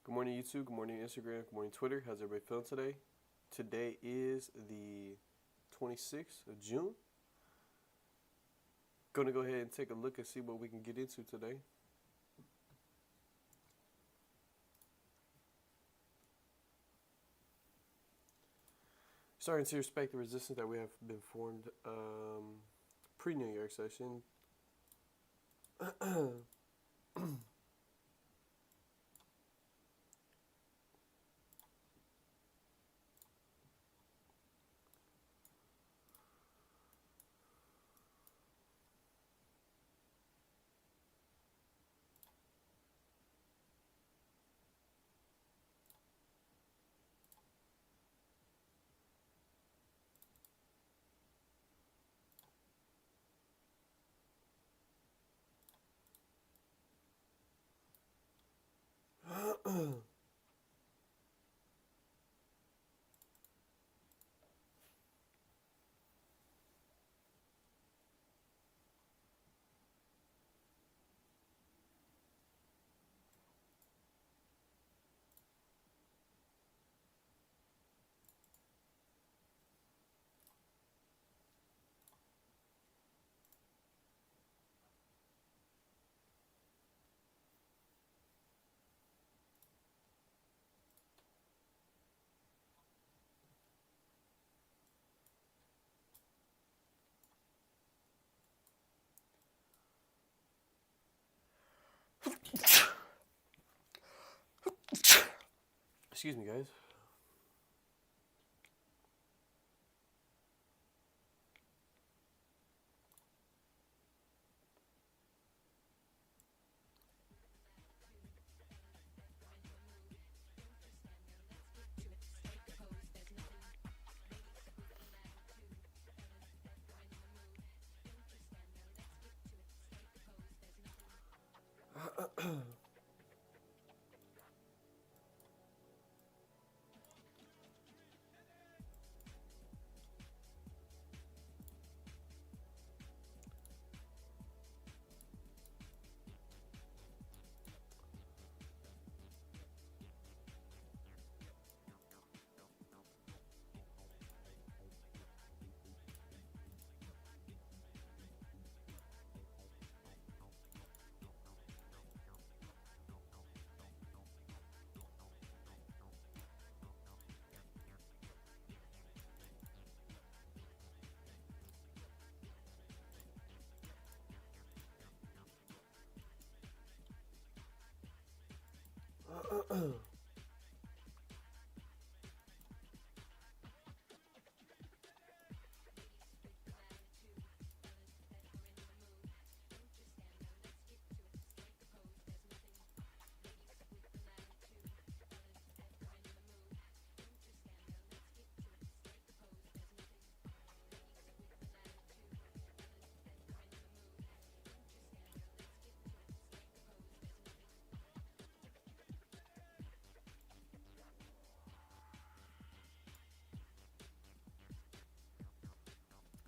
Good morning, YouTube. Good morning, Instagram. Good morning, Twitter. How's everybody feeling today? Today is the 26th of June. Going to go ahead and take a look and see what we can get into today. Starting to respect the resistance that we have been formed pre-New York session. Excuse me, guys.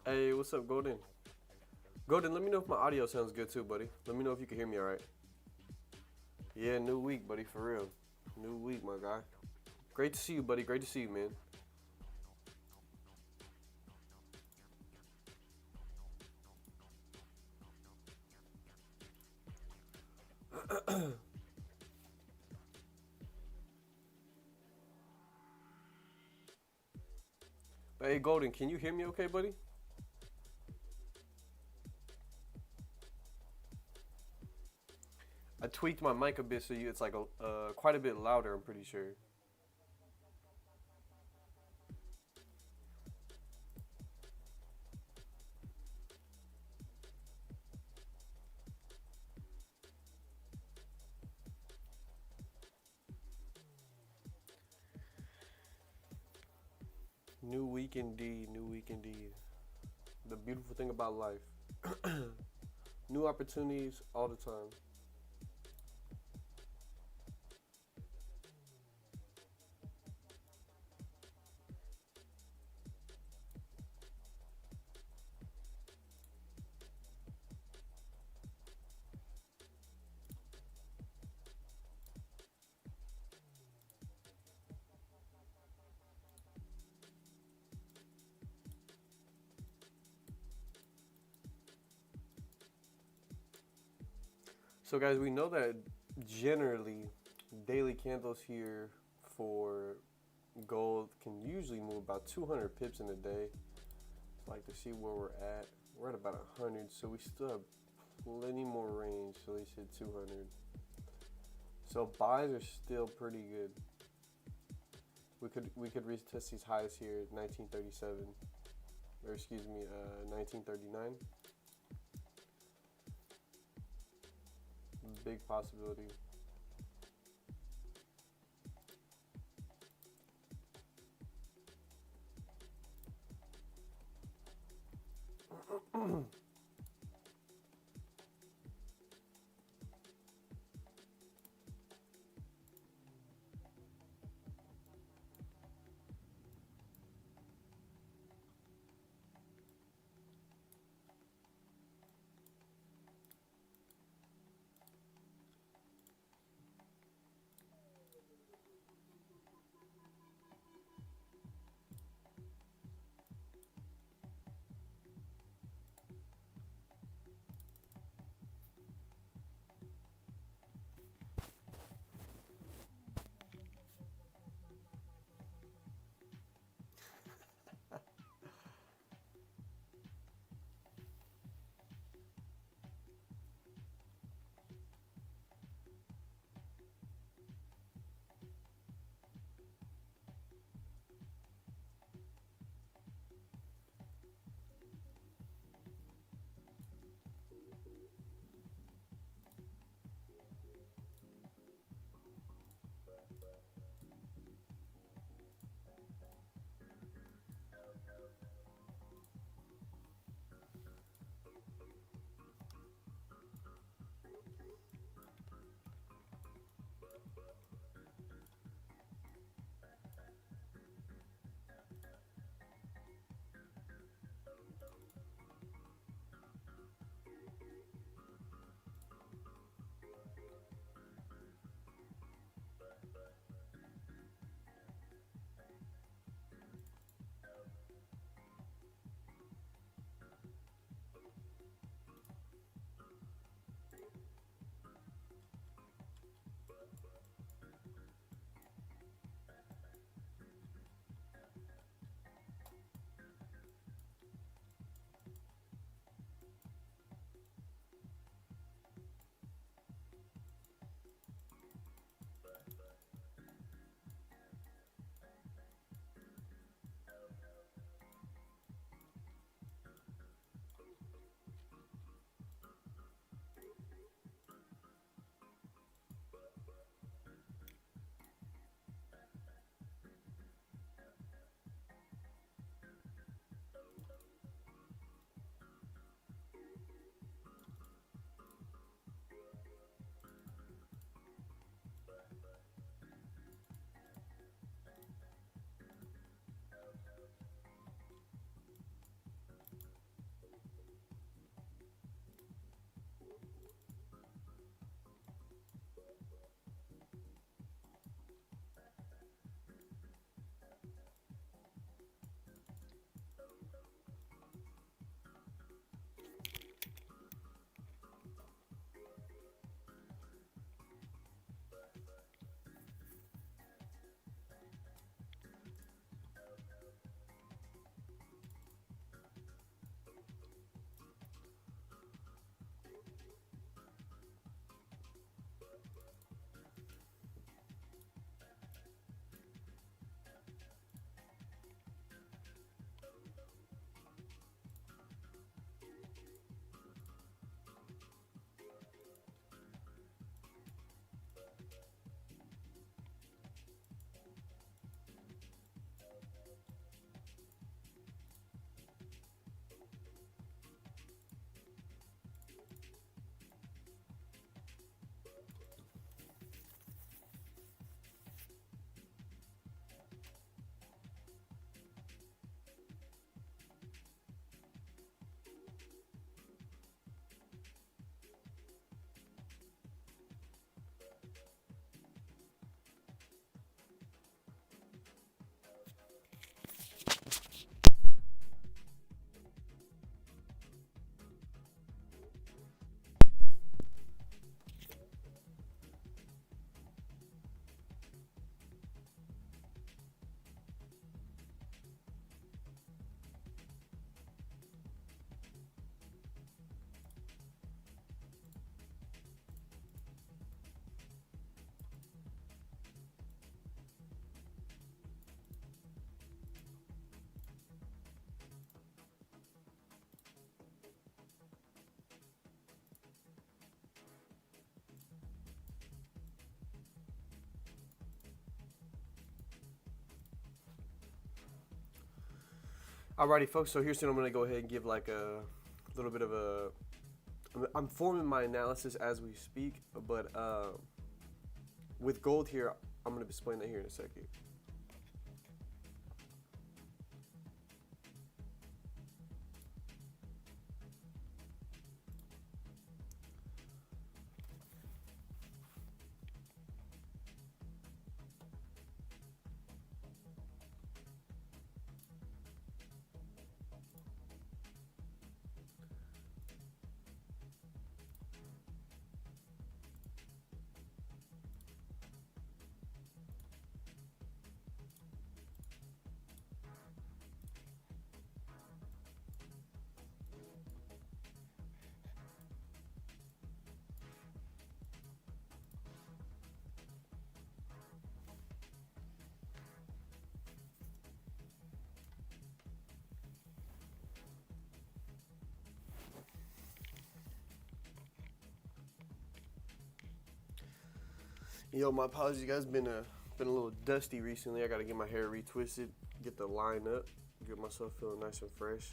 Hey, what's up, Golden? Golden, let me know if my audio sounds good too, buddy. Let me know if you can hear me all right. Yeah, new week, buddy, for real. New week, my guy. Great to see you, buddy. Great to see you, man. Hey, Golden, can you hear me okay, buddy? I tweaked my mic a bit so it's like quite a bit louder, I'm pretty sure. New week indeed, new week indeed. The beautiful thing about life. New opportunities all the time. So guys, we know that generally daily candles here for gold can usually move about 200 pips in a day. I'd like to see where we're at. We're at about 100, so we still have plenty more range. So they said 200. So buys are still pretty good. We could retest these highs here at 1937, or excuse me, 1939. Big possibility. Alrighty, folks. So here's what I'm gonna go ahead and give like a little bit of a. I'm forming my analysis as we speak, but with gold here, I'm gonna explain that here in a second. Yo, my apologies, guys. Been a little dusty recently. I gotta get my hair retwisted, get the line up, get myself feeling nice and fresh.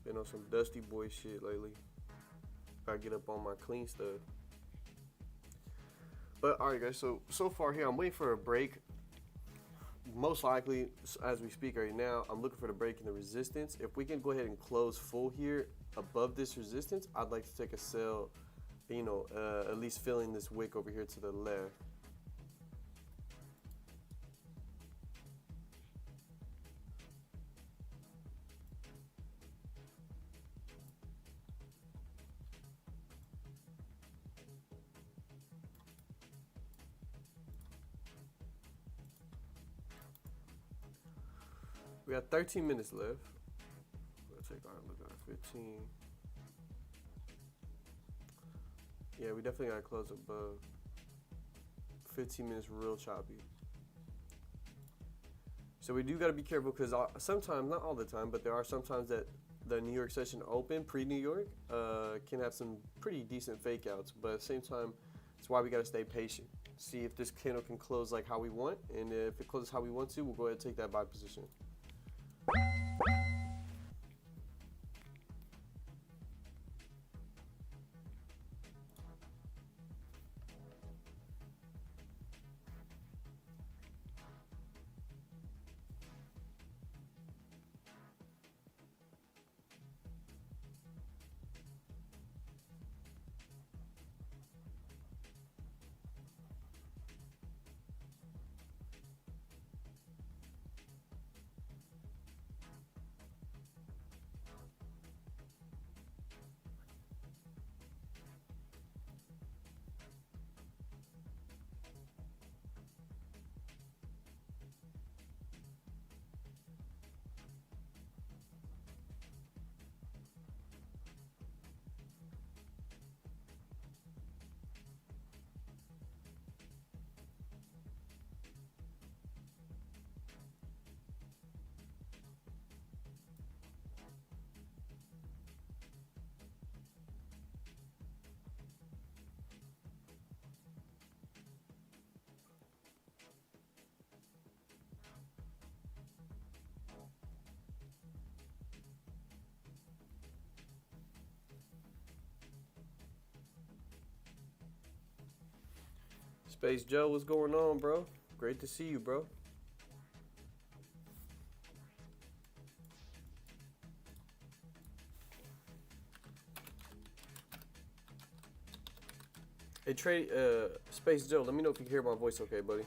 Been on some dusty boy shit lately. Gotta get up on my clean stuff. But alright, guys. So far here, I'm waiting for a break. Most likely, as we speak right now, I'm looking for the break in the resistance. If we can go ahead and close full here above this resistance, I'd like to take a sell. You know, at least filling this wick over here to the left. We got 13 minutes left. We'll take our look at our 15. Yeah, we definitely gotta close above. 15 minutes real choppy. So we do gotta be careful because sometimes, not all the time, but there are sometimes that the New York session open, pre-New York, can have some pretty decent fake outs. But at the same time, that's why we gotta stay patient. See if this candle can close like how we want. And if it closes how we want to, we'll go ahead and take that buy position. Space Joe, what's going on, bro? Great to see you, bro. Hey, Space Joe, let me know if you can hear my voice okay, buddy.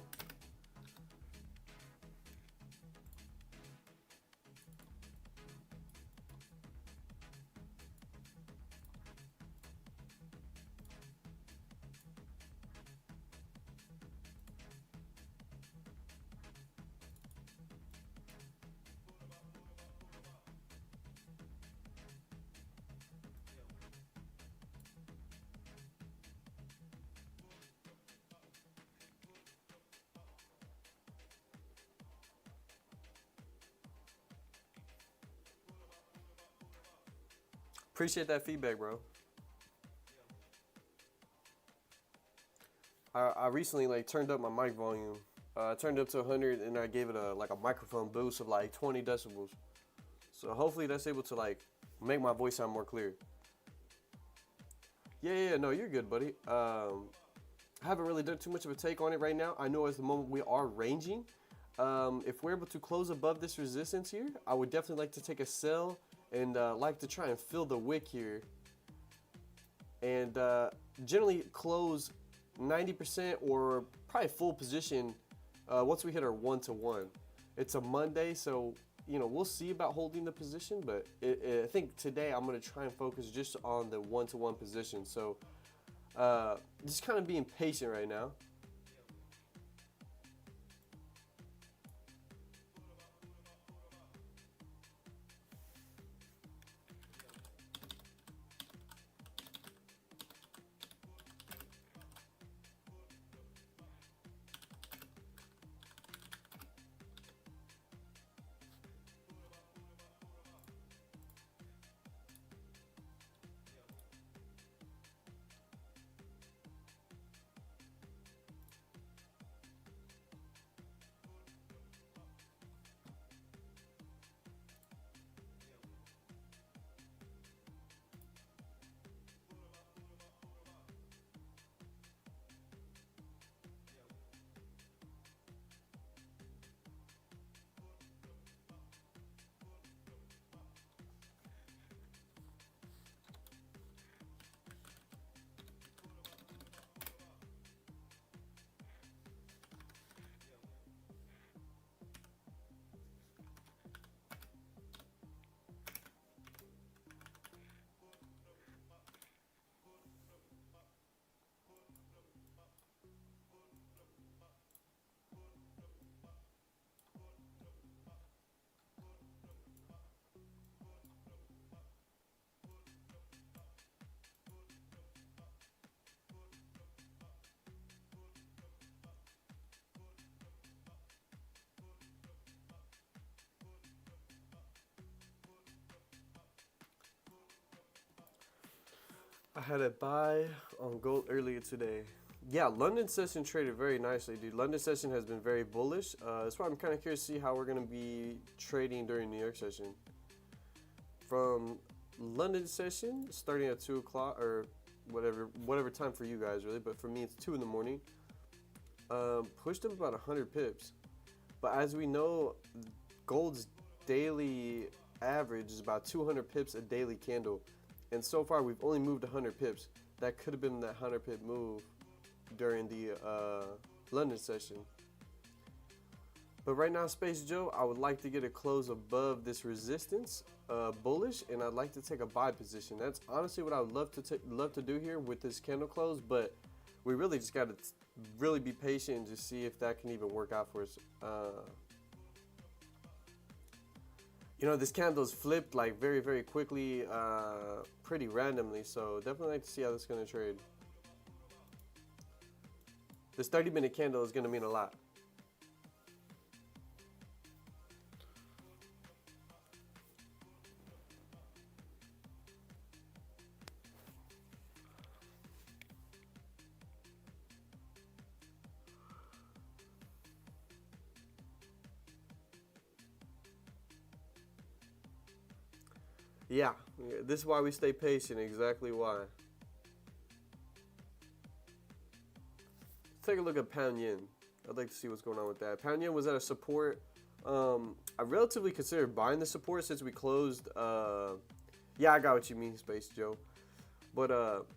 Appreciate that feedback, bro. I recently like turned up my mic volume I turned it up to 100 and I gave it a like a microphone boost of like 20 decibels. So hopefully that's able to like make my voice sound more clear. Yeah, no, you're good, buddy. I haven't really done too much of a take on it right now. I know at the moment we are ranging. If we're able to close above this resistance here, I would definitely like to take a sell and like to try and fill the wick here. And generally close 90% or probably full position once we hit our 1-to-1. It's a Monday, so you know we'll see about holding the position, but I think today I'm going to try and focus just on the 1-to-1 position. So just kind of being patient right now. I had a buy on gold earlier today. Yeah, London session traded very nicely, dude. London session has been very bullish. That's why I'm kind of curious to see how we're going to be trading during New York session. From London session, starting at 2 o'clock or whatever time for you guys, really. But for me, it's 2 in the morning. Pushed up about 100 pips. But as we know, gold's daily average is about 200 pips a daily candle. And so far, we've only moved 100 pips. That could have been that 100 pip move during the London session. But right now, Space Joe, I would like to get a close above this resistance, bullish, and I'd like to take a buy position. That's honestly what I would love to do here with this candle close, but we really just got to really be patient and just see if that can even work out for us. You know, this candle's flipped like very, very quickly, pretty randomly, so definitely like to see how this is going to trade. This 30-minute candle is going to mean a lot. Yeah, this is why we stay patient, exactly why. Let's take a look at pound yen. I'd like to see what's going on with that. Pound yen was at a support. I relatively considered buying the support since we closed. Yeah, I got what you mean, Space Joe. But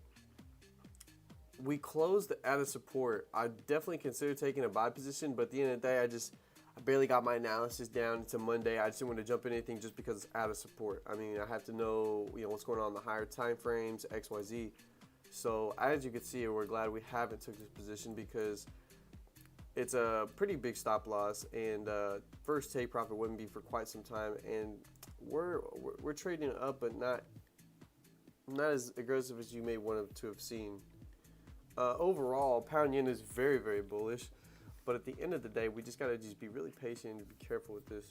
we closed at a support. I definitely considered taking a buy position, but at the end of the day, I barely got my analysis down. It's a Monday. I just didn't want to jump in anything just because it's out of support. I mean, I have to know, what's going on in the higher time frames, X, Y, Z. So as you can see, we're glad we haven't took this position because it's a pretty big stop loss, and first take profit wouldn't be for quite some time. And we're trading up, but not as aggressive as you may want to have seen. Overall, pound yen is very, very bullish. But at the end of the day, we just gotta be really patient and be careful with this.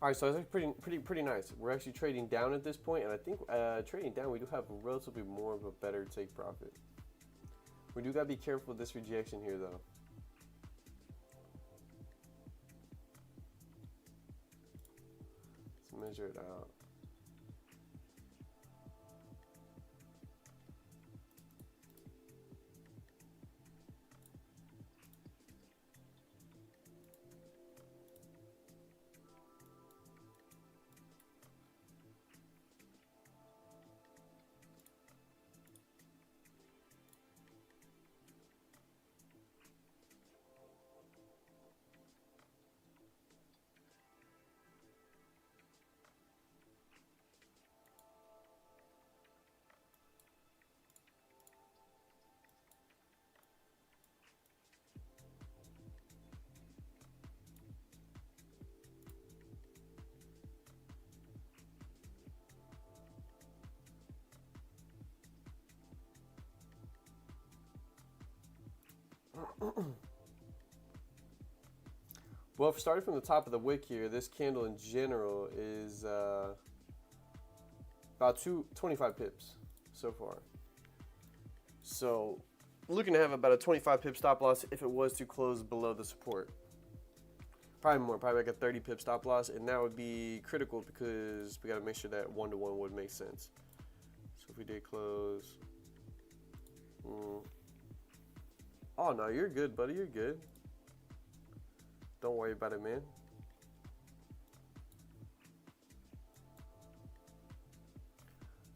All right, so it's pretty nice. We're actually trading down at this point, and I think trading down we do have relatively more of a better take profit. We do gotta be careful with this rejection here, though. Let's measure it out. Well, if starting from the top of the wick here, this candle in general is about 25 pips so far. So looking to have about a 25 pip stop loss if it was to close below the support. Probably more, probably like a 30 pip stop loss, and that would be critical because we got to make sure that 1-to-1 would make sense. So if we did close, oh no, you're good, buddy, you're good. Don't worry about it, man.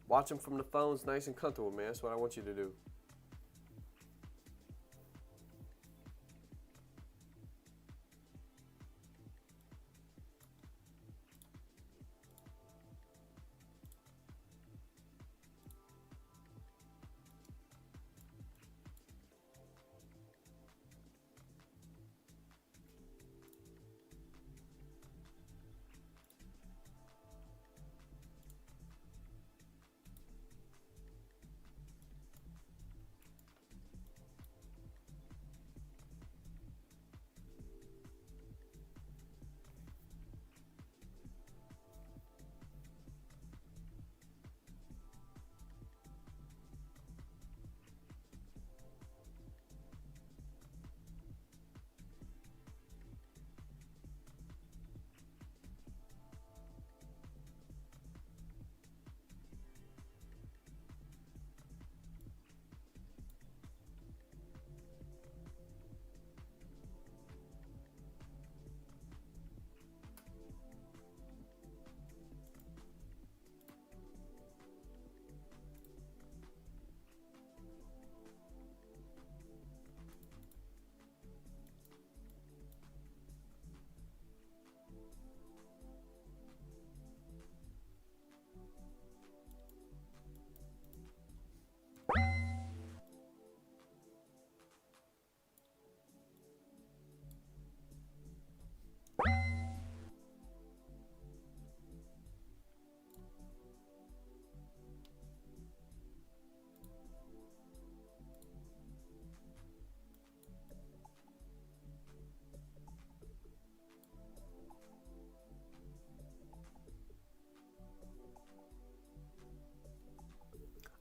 Watch them from the phones, nice and comfortable, man. That's what I want you to do.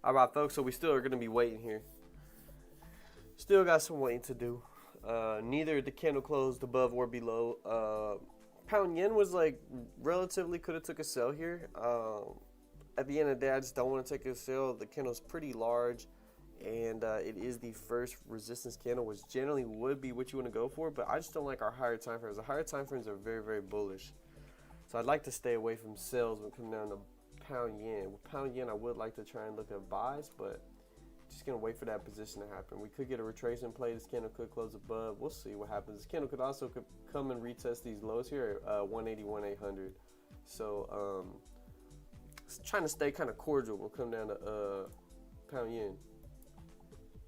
All right, folks, so we still are going to be waiting here. Still got some waiting to do. Neither the candle closed above or below. Pound yen was like relatively could have took a sell here. At the end of the day, I just don't want to take a sell. The candle's pretty large, and it is the first resistance candle, which generally would be what you want to go for, but I just don't like our higher time frames. The higher time frames are very, very bullish. So I'd like to stay away from sells when coming down to pound yen. With pound yen, I would like to try and look at buys, but just gonna wait for that position to happen. We could get a retracement play. This candle could close above. We'll see what happens. This candle could also come and retest these lows here at 181.800. So trying to stay kind of cordial. We'll come down to pound yen.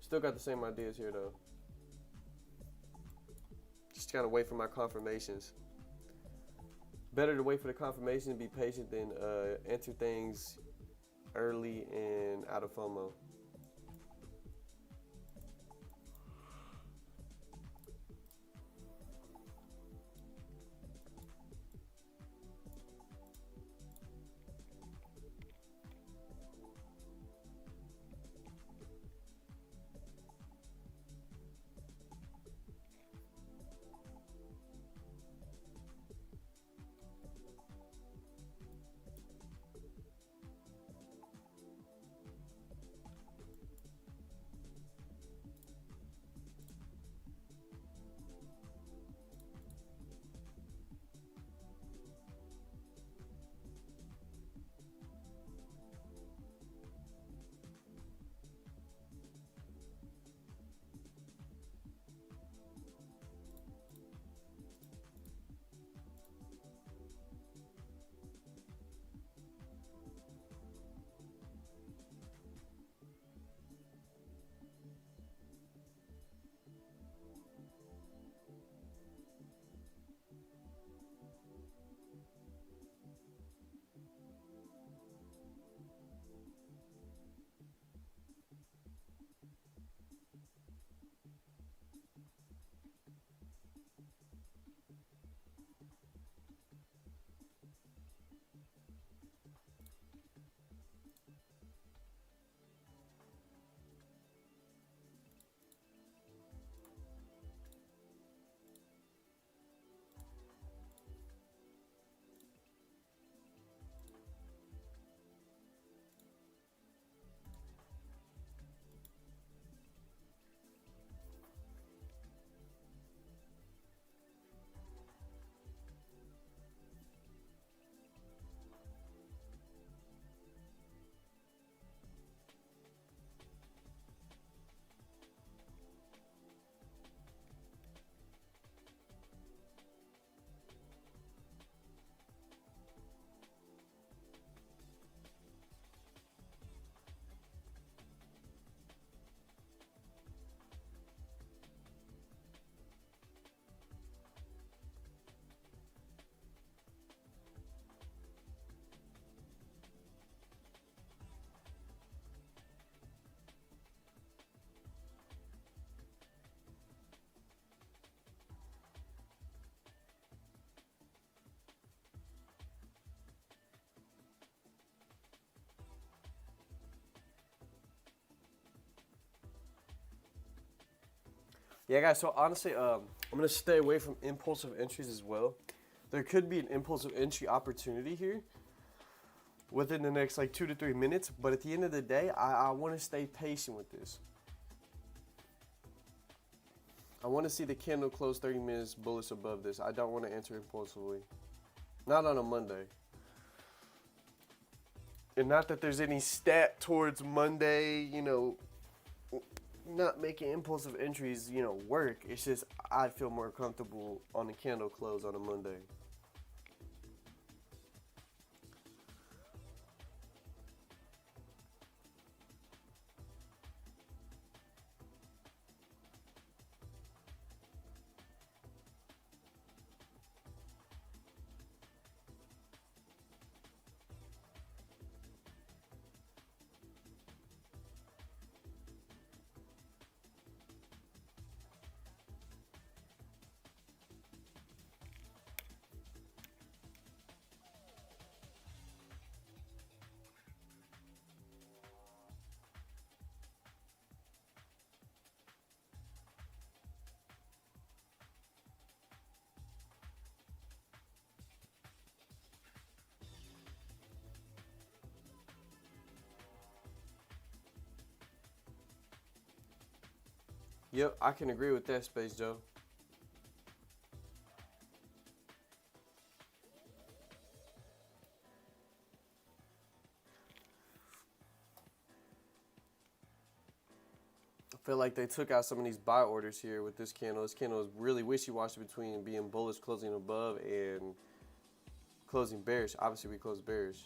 Still got the same ideas here though. Just gotta wait for my confirmations. Better to wait for the confirmation and be patient than enter things early and out of FOMO. Yeah, guys. So honestly, I'm gonna stay away from impulsive entries as well. There could be an impulsive entry opportunity here within the next like 2 to 3 minutes, but at the end of the day, I want to stay patient with this. I want to see the candle close 30 minutes bullish above this. I don't want to enter impulsively. Not on a Monday. And not that there's any stat towards Monday, you know, not making impulsive entries, you know, work. It's just I'd feel more comfortable on the candle close on a Monday. Yep, I can agree with that, Space Joe. I feel like they took out some of these buy orders here with this candle. This candle is really wishy-washy between being bullish closing above and closing bearish. Obviously, we closed bearish.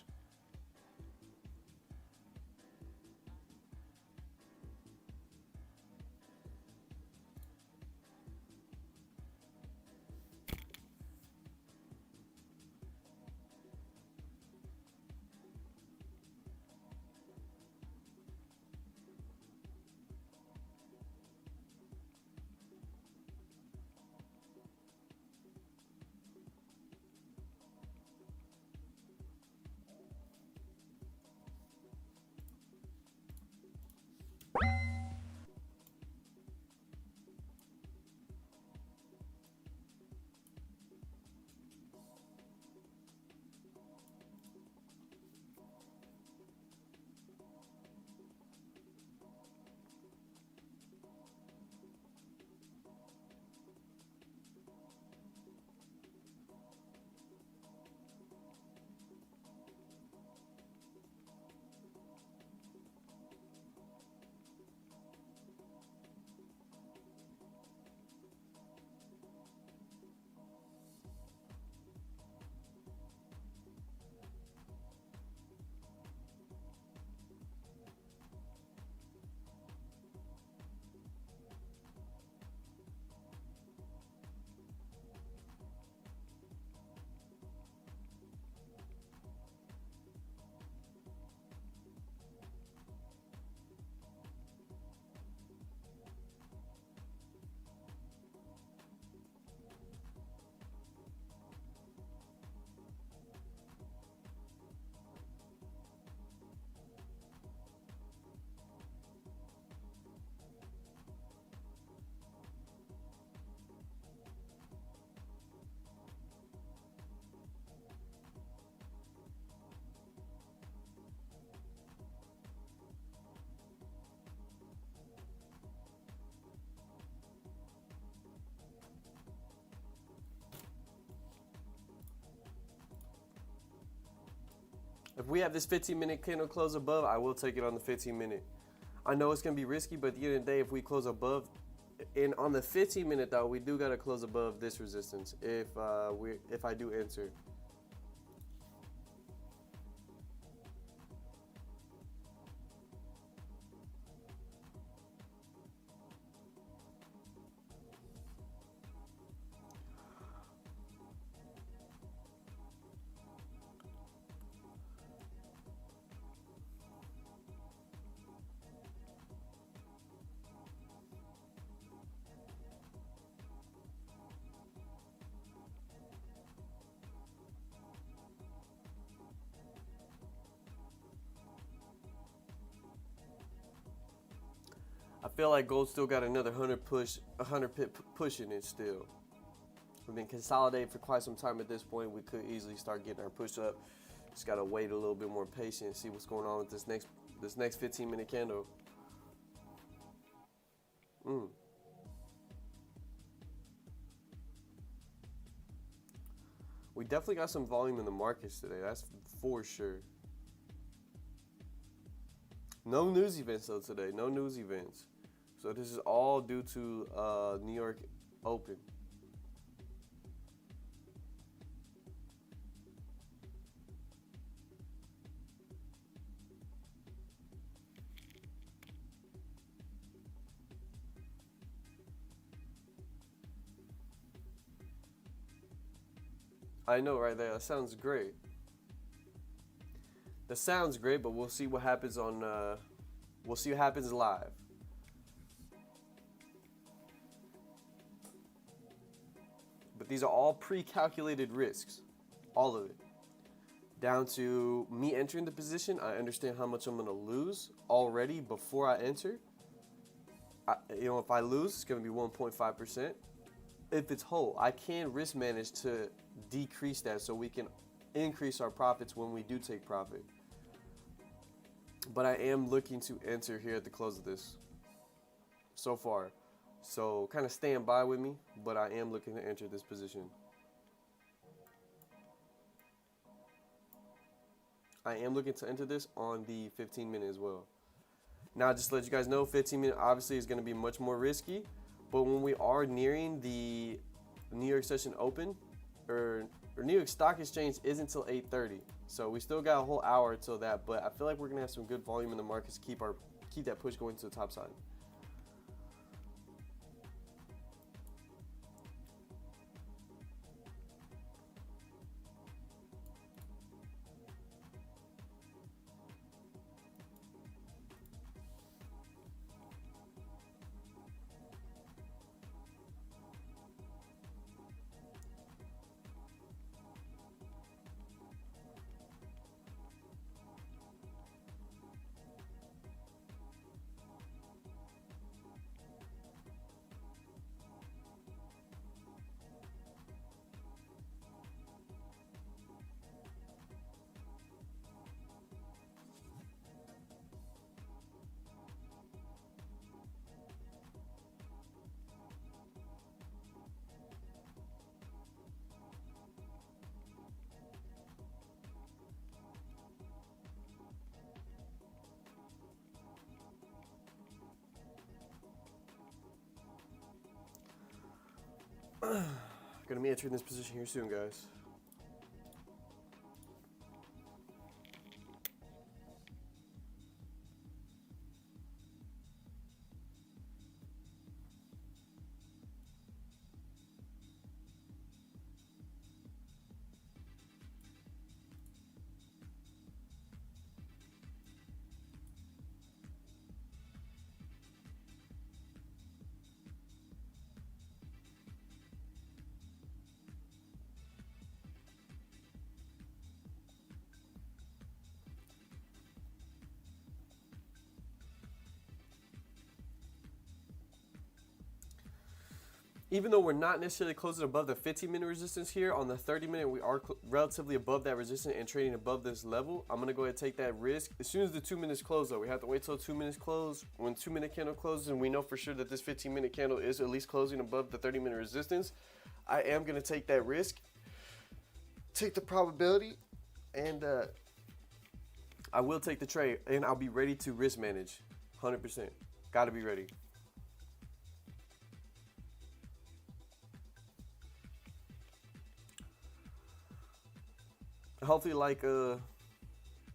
If we have this 15-minute candle close above, I will take it on the 15-minute. I know it's going to be risky, but at the end of the day, if we close above, and on the 15-minute though, we do got to close above this resistance if I do enter. feel like gold still got another 100 pip push in it still. We've been consolidating for quite some time at this point. We could easily start getting our push up. Just gotta wait a little bit more patient and see what's going on with this next 15-minute candle. We definitely got some volume in the markets today. That's for sure. No news events though today. No news events. So this is all due to New York Open. I know, right there. That sounds great. That sounds great, but we'll see what happens on. We'll see what happens live. But these are all pre-calculated risks, all of it. Down to me entering the position, I understand how much I'm gonna lose already before I enter. If I lose, it's gonna be 1.5%. If it's whole, I can risk manage to decrease that so we can increase our profits when we do take profit. But I am looking to enter here at the close of this so far. So kind of stand by with me, but I am looking to enter this position. I am looking to enter this on the 15-minute as well. Now, just to let you guys know, 15-minute obviously is going to be much more risky. But when we are nearing the New York session open, or New York Stock Exchange isn't until 8:30. So we still got a whole hour until that. But I feel like we're going to have some good volume in the markets to keep that push going to the top side. Gonna be entering this position here soon, guys. Even though we're not necessarily closing above the 15-minute resistance here, on the 30-minute we are relatively above that resistance and trading above this level. I'm going to go ahead and take that risk. As soon as the 2 minutes close, though, we have to wait till 2 minutes close. When 2-minute candle closes and we know for sure that this 15-minute candle is at least closing above the 30-minute resistance, I am going to take that risk, take the probability, and I will take the trade, and I'll be ready to risk manage 100%. Got to be ready. Hopefully, like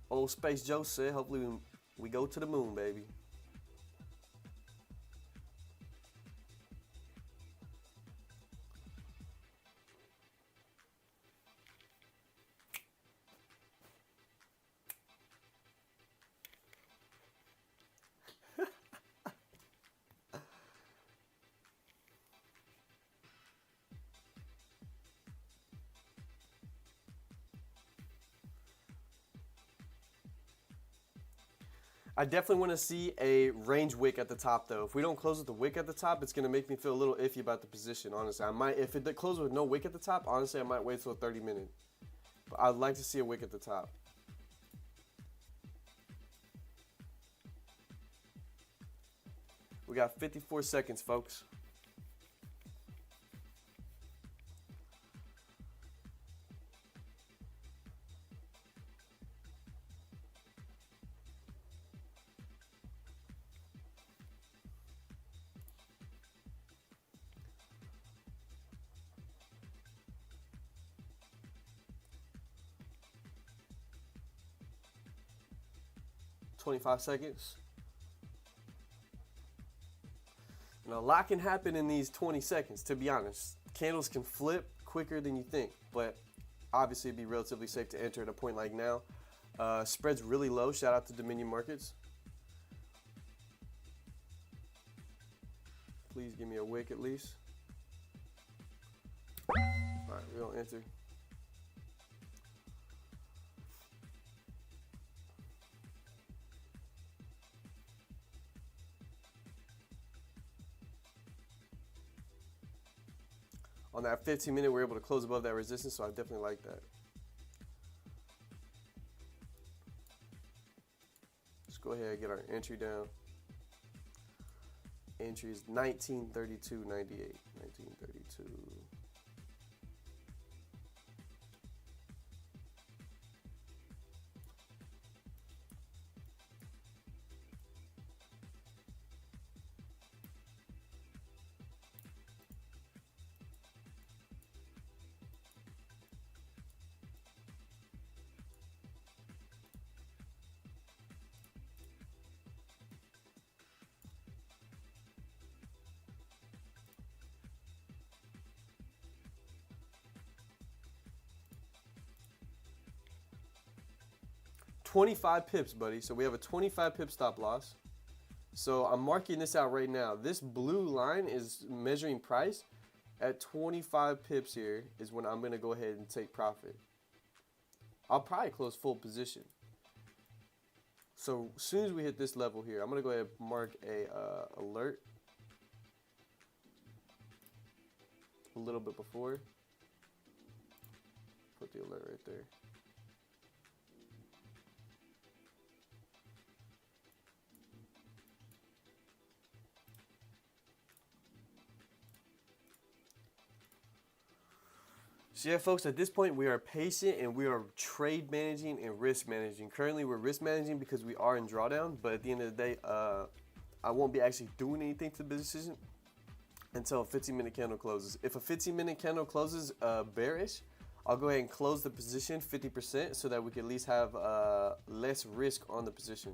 old Space Joe said, hopefully we go to the moon, baby. I definitely want to see a range wick at the top, though. If we don't close with the wick at the top, it's going to make me feel a little iffy about the position, honestly. I might, if it closes with no wick at the top, honestly, I might wait till a 30-minute. But I'd like to see a wick at the top. We got 54 seconds, folks. $25 seconds. And a lot can happen in these 20 seconds, to be honest. Candles can flip quicker than you think, but obviously it'd be relatively safe to enter at a point like now. Spread's really low. Shout out to Dominion Markets. Please give me a wick at least. All right, we don't enter. On that 15-minute, we're able to close above that resistance, so I definitely like that. Let's go ahead and get our entry down. Entry is 1932.98. 1932. $25 pips, buddy. So we have a 25 pip stop loss. So I'm marking this out right now. This blue line is measuring price at 25 pips. Here is when I'm going to go ahead and take profit. I'll probably close full position. So as soon as we hit this level here, I'm going to go ahead and mark a alert a little bit before. Put the alert right there. So yeah, folks, at this point, we are patient and we are trade managing and risk managing. Currently, we're risk managing because we are in drawdown, but at the end of the day, I won't be actually doing anything to the position until a 15-minute candle closes. If a 15-minute candle closes bearish, I'll go ahead and close the position 50% so that we can at least have less risk on the position.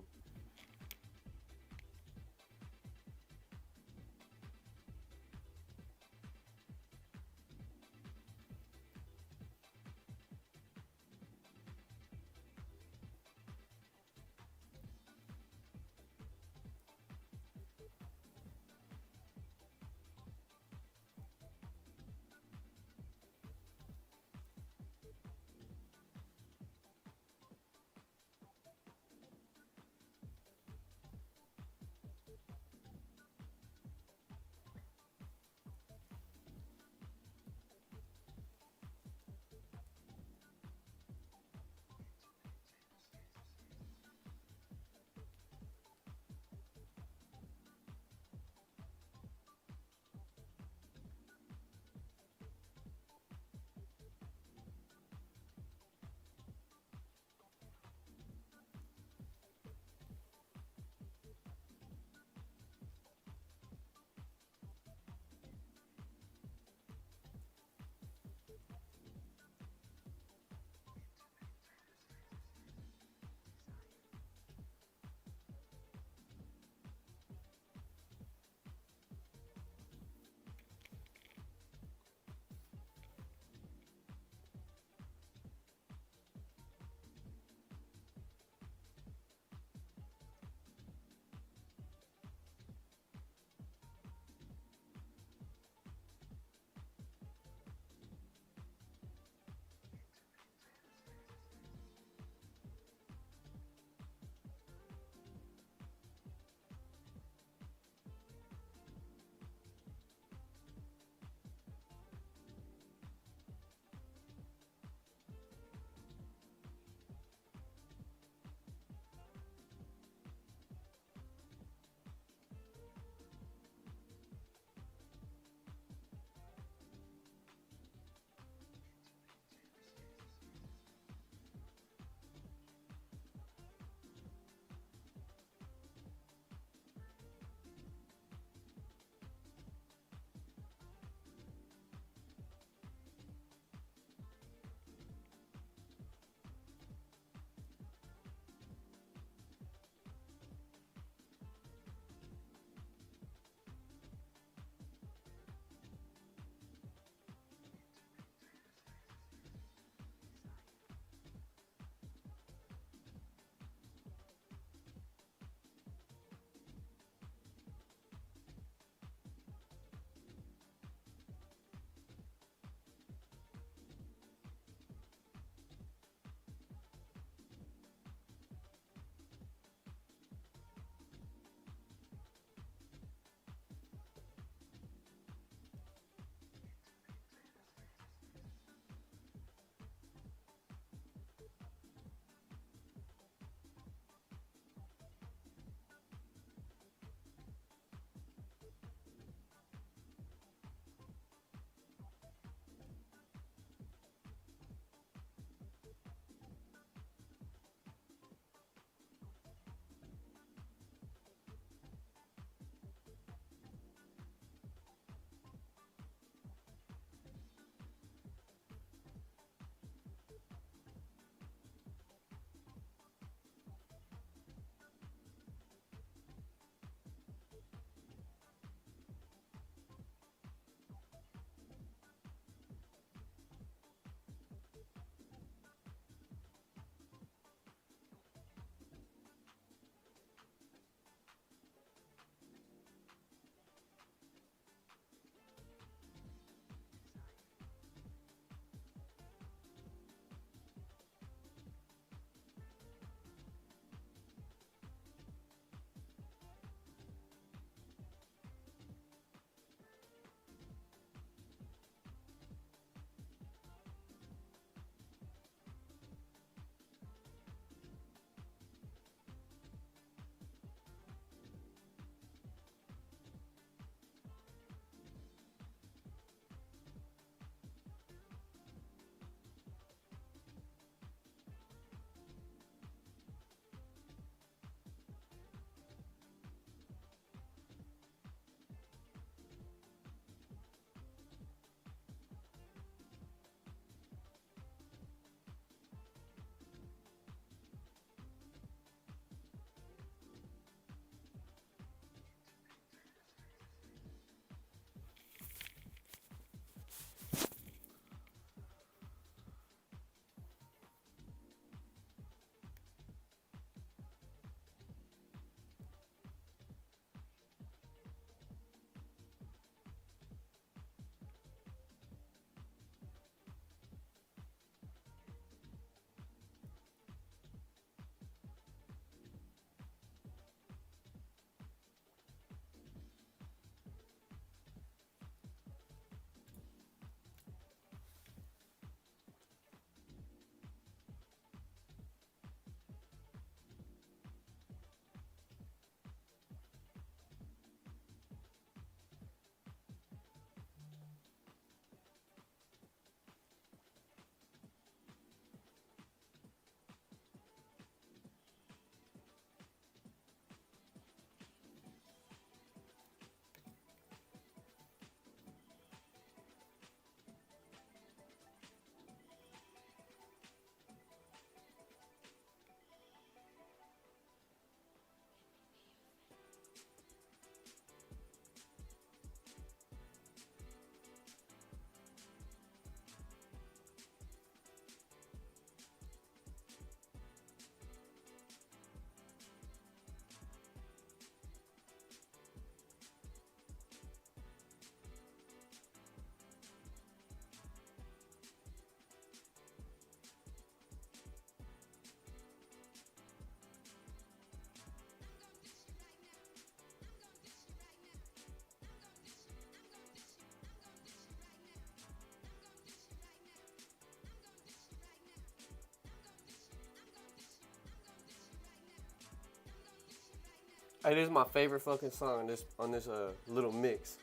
Hey, this is my favorite fucking song on this little mix.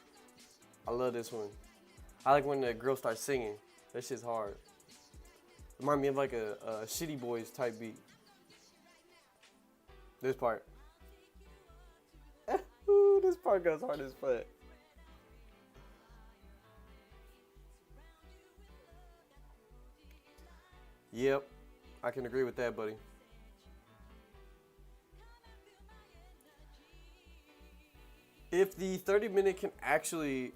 I love this one. I like when the girl starts singing. That shit's hard. Remind me of like a Shitty Boys type beat. This part. Ooh, this part goes hard as fuck. Yep, I can agree with that, buddy. If the 30-minute can actually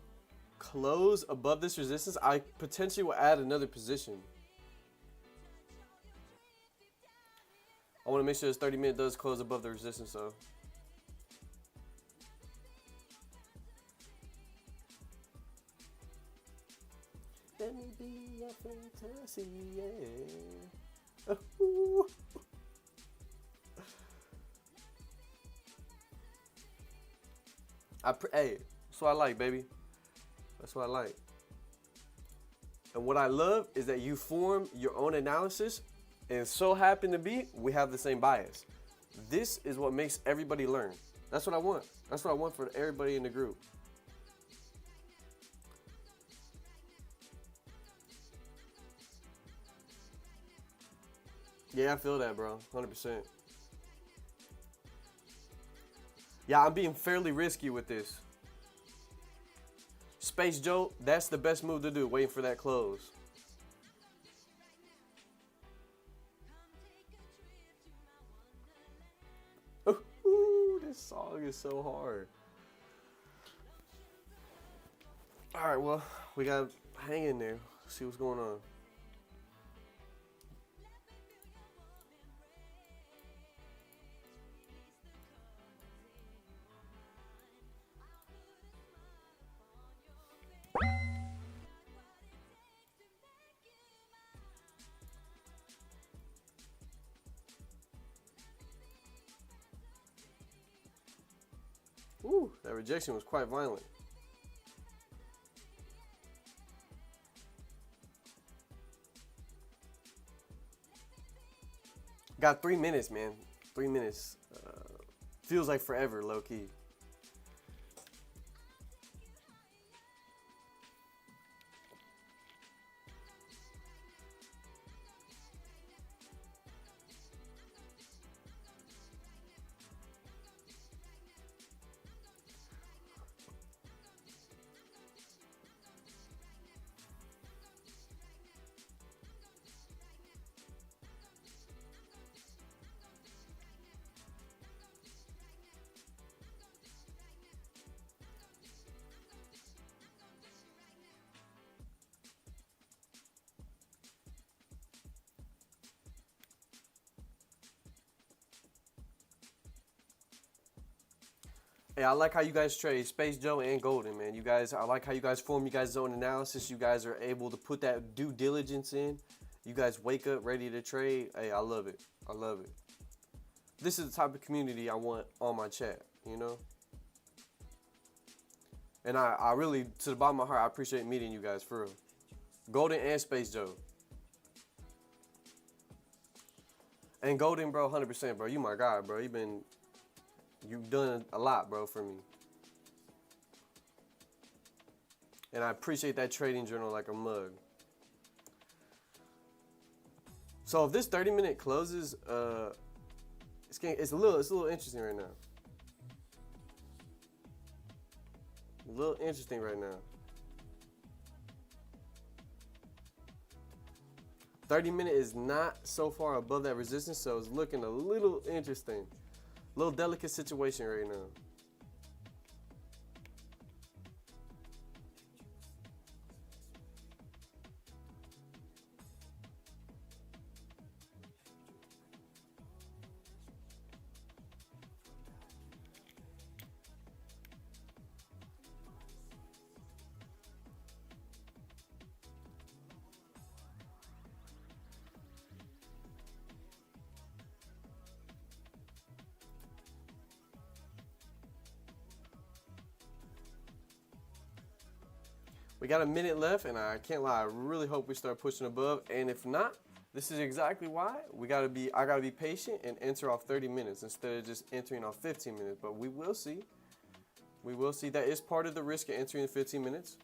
close above this resistance, I potentially will add another position. I want to make sure this 30-minute does close above the resistance, though. Let me be your fantasy, yeah. Ooh. Hey, that's what I like, baby. That's what I like. And what I love is that you form your own analysis, and so happen to be, we have the same bias. This is what makes everybody learn. That's what I want. That's what I want for everybody in the group. Yeah, I feel that, bro. 100%. Yeah, I'm being fairly risky with this. Space Joe, that's the best move to do, waiting for that close. Ooh, this song is so hard. All right, well, we got to hang in there, see what's going on. Ooh, that rejection was quite violent. Got 3 minutes, man. 3 minutes. Feels like forever, low key. Hey, I like how you guys trade Space Joe and Golden, man. You guys, I like how you guys form you guys' own analysis. You guys are able to put that due diligence in. You guys wake up ready to trade. Hey, I love it. I love it. This is the type of community I want on my chat, you know? And I really, to the bottom of my heart, I appreciate meeting you guys, for real. Golden and Space Joe. And Golden, bro, 100%, bro. You my guy, bro. You've done a lot, bro, for me. And I appreciate that trading journal like a mug. So if this 30-minute closes, it's a little interesting right now. A little interesting right now. 30-minute is not so far above that resistance, so it's looking a little interesting. Little delicate situation right now. We got a minute left, and I can't lie, I really hope we start pushing above. And if not, This is exactly why I gotta be patient and enter off 30 minutes instead of just entering off 15 minutes. But we will see. We will see. That is part of the risk of entering in 15 minutes.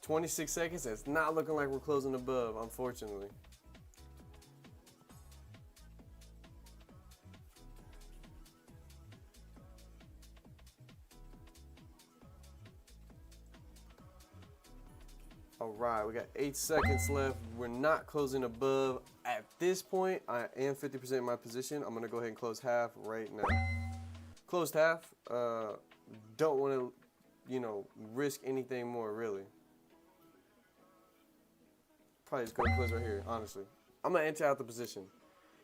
$26 seconds. It's not looking like we're closing above, unfortunately. All right, we got 8 seconds left. We're not closing above. At this point, I am 50% in my position. I'm gonna go ahead and close half right now. Closed half. Don't want to, you know, risk anything more really. Probably just go close right here, honestly. I'm gonna enter out the position.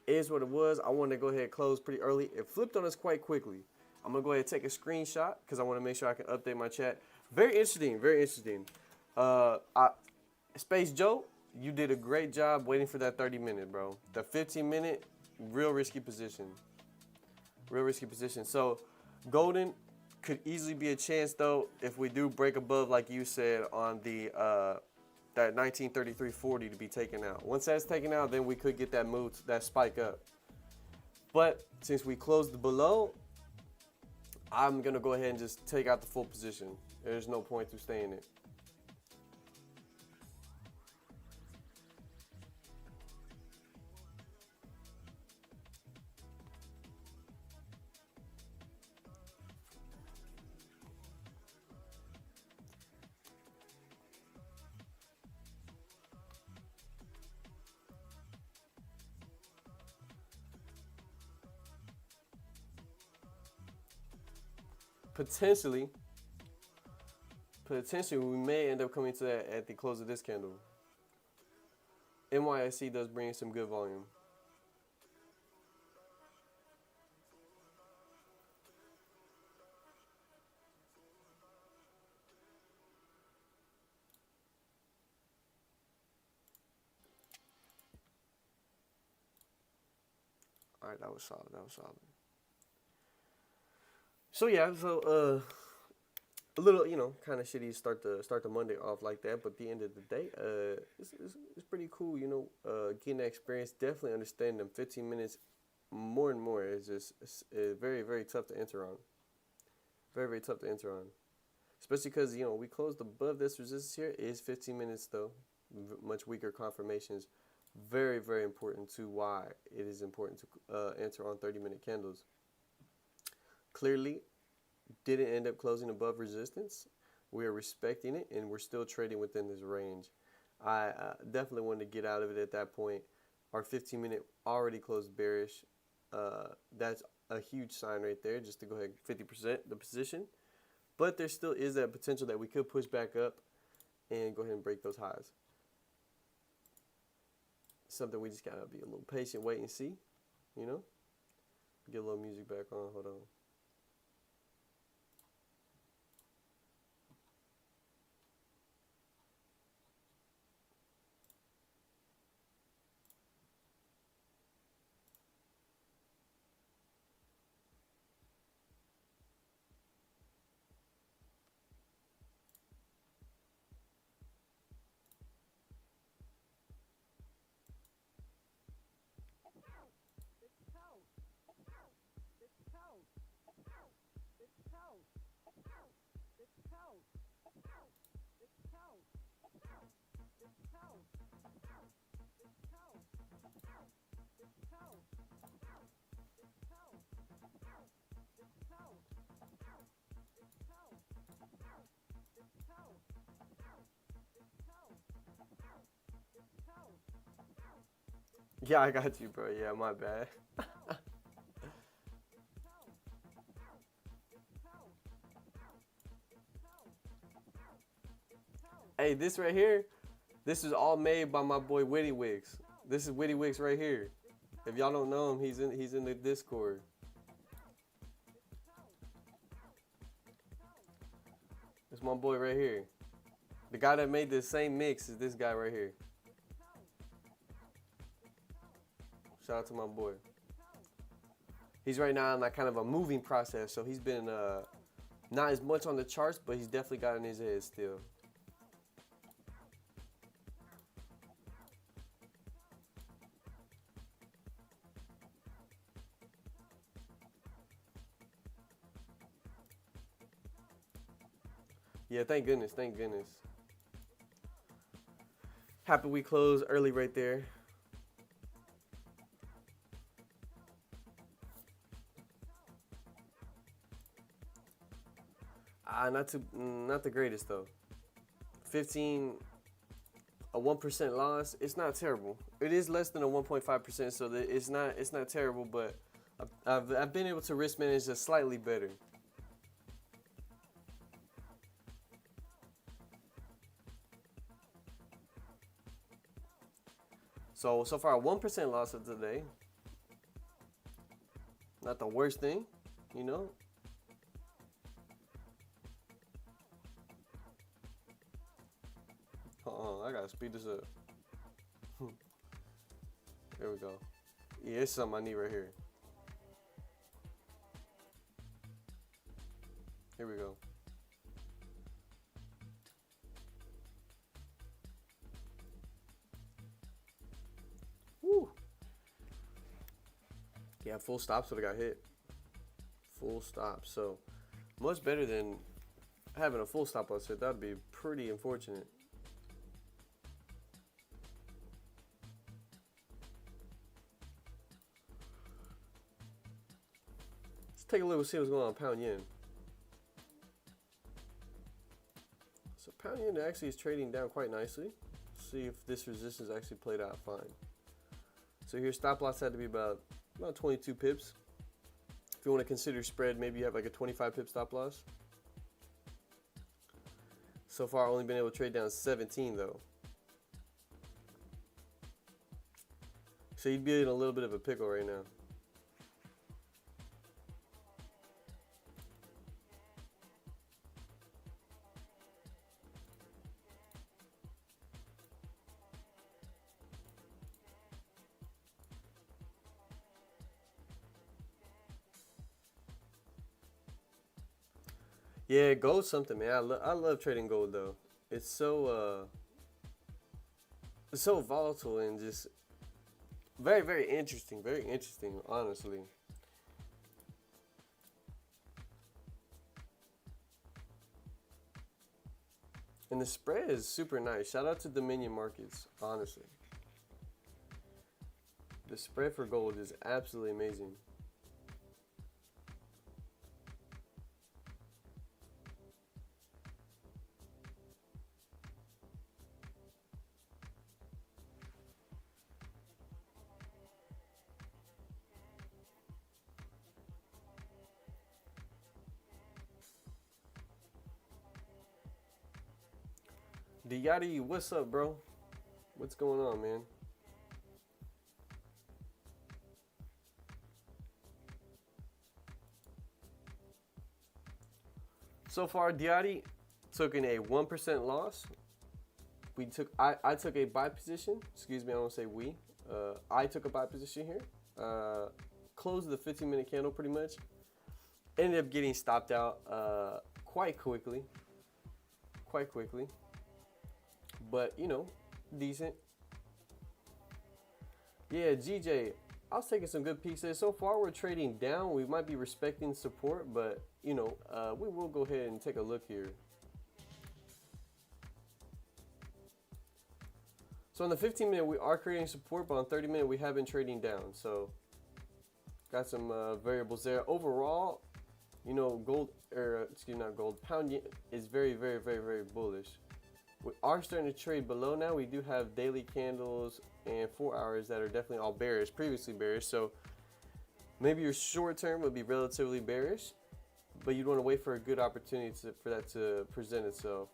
It is what it was. I wanted to go ahead and close pretty early. It flipped on us quite quickly. I'm gonna go ahead and take a screenshot because I want to make sure I can update my chat. Very interesting, very interesting. Space Joe, you did a great job waiting for that 30-minute, bro. The 15-minute, real risky position. Real risky position. So, golden could easily be a chance, though, if we do break above, like you said, on the that 1933.40 to be taken out. Once that's taken out, then we could get that move, that spike up. But since we closed below, I'm going to go ahead and just take out the full position. There's no point to stay in it. Potentially, we may end up coming to that at the close of this candle. NYSE does bring some good volume. All right, that was solid. That was solid. So yeah, so a little, you know, kind of shitty start the Monday off like that, but at the end of the day, it's pretty cool, you know, getting that experience. Definitely understand them 15 minutes more and more is just it's very, very tough to enter on. Very, very tough to enter on, especially because, you know, we closed above this resistance here. It is 15 minutes though, much weaker confirmations. Very, very important to why it is important to enter on 30-minute candles. Clearly didn't end up closing above resistance. We are respecting it and we're still trading within this range. I definitely wanted to get out of it at that point. Our 15-minute already closed bearish. That's a huge sign right there, just to go ahead 50% the position. But there still is that potential that we could push back up and go ahead and break those highs. Something we just gotta be a little patient, wait and see, you know. Get a little music back on, hold on. Yeah, I got you, bro. Yeah, my bad. Hey, this right here, this is all made by my boy Witty Wicks. This is Witty Wicks right here. If y'all don't know him, he's in the Discord. That's my boy right here. The guy that made the same mix is this guy right here. Shout out to my boy. He's right now in like kind of a moving process, so he's been not as much on the charts, but he's definitely got in his head still. Yeah, thank goodness, thank goodness. Happy we closed early right there. Not the greatest though. 15, a 1% loss. It's not terrible. It is less than a 1.5%, so it's not terrible. But I've been able to risk manage just slightly better. So far, a 1% loss of today. Not the worst thing, you know. I gotta speed this up. There we go. Yeah, it's something I need right here. Here we go. Woo. Yeah, full stops would have got hit. Full stop. So much better than having a full stop loss hit. That'd be pretty unfortunate. Let's take a look and see what's going on pound yen. So pound yen actually is trading down quite nicely. Let's see if this resistance actually played out fine. So here stop loss had to be about 22 pips. If you want to consider spread, maybe you have like a 25 pip stop loss. So far, only been able to trade down 17 though. So you'd be in a little bit of a pickle right now. Yeah, gold's something, man. I love trading gold though. It's so volatile and just very interesting. Very interesting, honestly. And the spread is super nice. Shout out to Dominion Markets, honestly. The spread for gold is absolutely amazing. Diati, what's up, bro? What's going on, man? So far, Diati took in a 1% loss. I took a buy position. Excuse me, I don't say we. I took a buy position here. Closed the 15-minute candle pretty much. Ended up getting stopped out quite quickly. But, you know, decent. Yeah, GJ, I was taking some good peeks there. So far, we're trading down. We might be respecting support, but, you know, we will go ahead and take a look here. So on the 15-minute, we are creating support, but on 30-minute, we have been trading down. So got some variables there. Overall, you know, pound yen is very bullish. We are starting to trade below now. We do have daily candles and 4 hours that are definitely all bearish, previously bearish. So maybe your short term would be relatively bearish, but you'd want to wait for a good opportunity for that to present itself,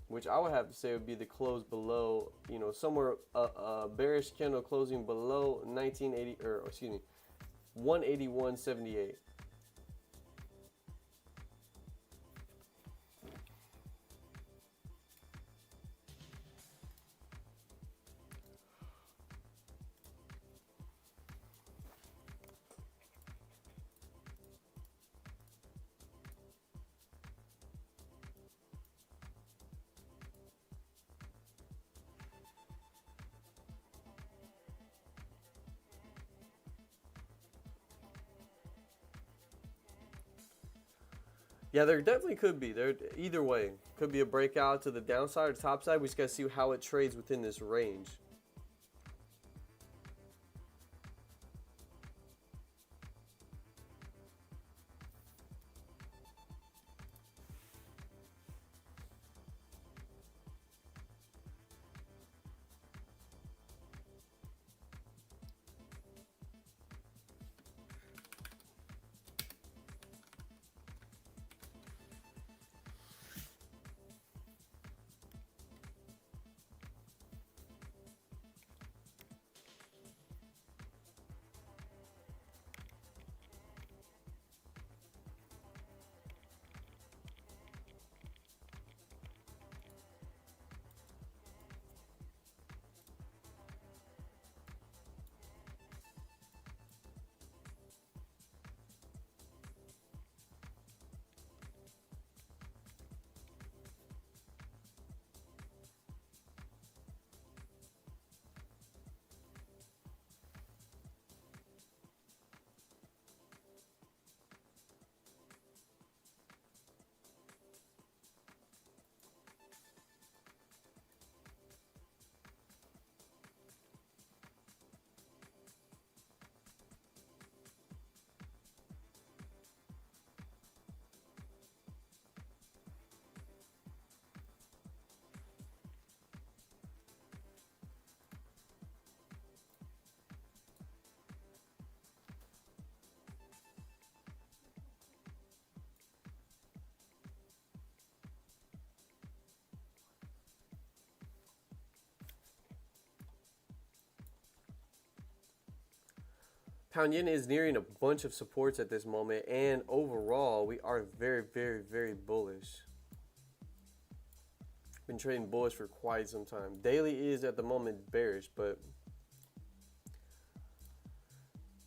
which I would have to say would be the close below, you know, somewhere a bearish candle closing below 181.78. Yeah, there definitely could be. There, either way, could be a breakout to the downside or top side. We just gotta see how it trades within this range. Pound yen is nearing a bunch of supports at this moment, and overall, we are very, very, very bullish. Been trading bullish for quite some time. Daily is at the moment bearish, but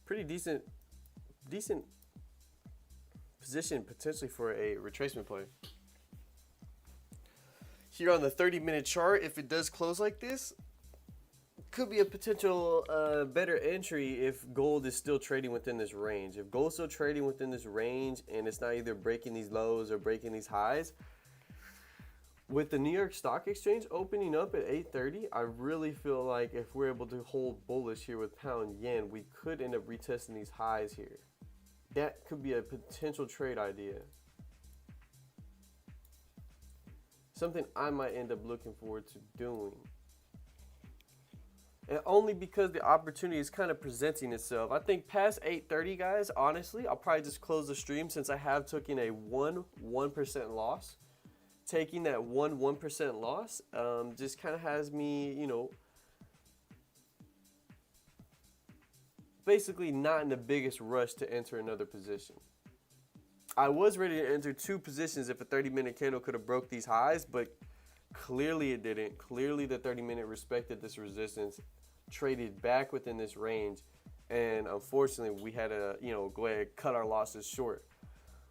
pretty decent position potentially for a retracement play. Here on the 30-minute chart, if it does close like this, could be a potential better entry if gold is still trading within this range. If gold's still trading within this range and it's not either breaking these lows or breaking these highs, with the New York Stock Exchange opening up at 8:30, I really feel like if we're able to hold bullish here with pound yen, we could end up retesting these highs here. That could be a potential trade idea. Something I might end up looking forward to doing. And only because the opportunity is kind of presenting itself. I think past 8:30, guys, honestly, I'll probably just close the stream since I have taken a 1% loss. Taking that 1% loss just kind of has me, you know, basically not in the biggest rush to enter another position. I was ready to enter two positions if a 30-minute candle could have broke these highs, but clearly it didn't. Clearly the 30-minute respected this resistance, traded back within this range, and unfortunately we had to, you know, go ahead and cut our losses short,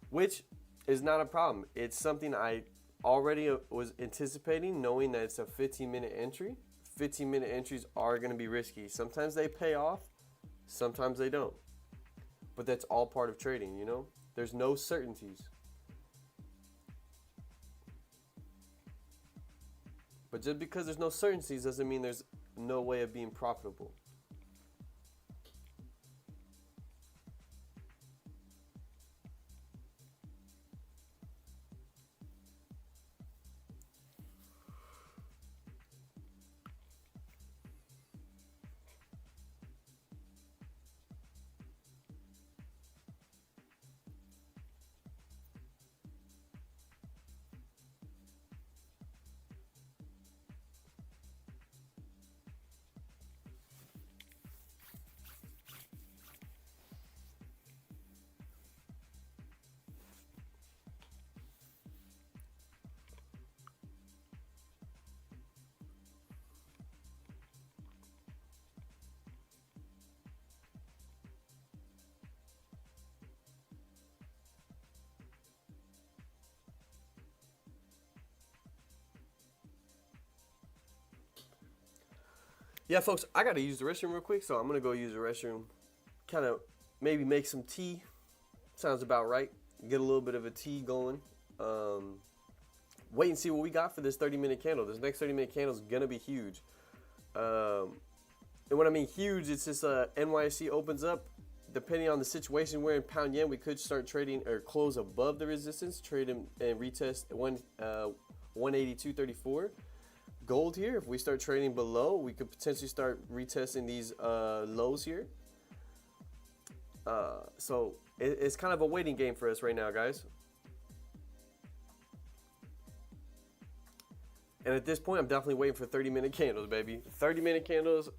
which is not a problem. It's something I already was anticipating, knowing that it's a 15-minute entry. 15-minute entries are going to be risky. Sometimes they pay off, sometimes they don't. But that's all part of trading, you know? There's no certainties. But just because there's no certainties doesn't mean there's no way of being profitable. Yeah, folks, I got to use the restroom real quick, so I'm going to go use the restroom. Kind of maybe make some tea. Sounds about right. Get a little bit of a tea going. wait and see what we got for this 30-minute candle. This next 30-minute candle is gonna be huge. And when I mean huge, it's just NYSE opens up. Depending on the situation we're in, pound yen, we could start trading or close above the resistance, trade and retest 182.34. Gold here, if we start trading below, we could potentially start retesting these lows here. So it's kind of a waiting game for us right now, guys. And at this point, I'm definitely waiting for 30-minute candles, baby. 30-minute candles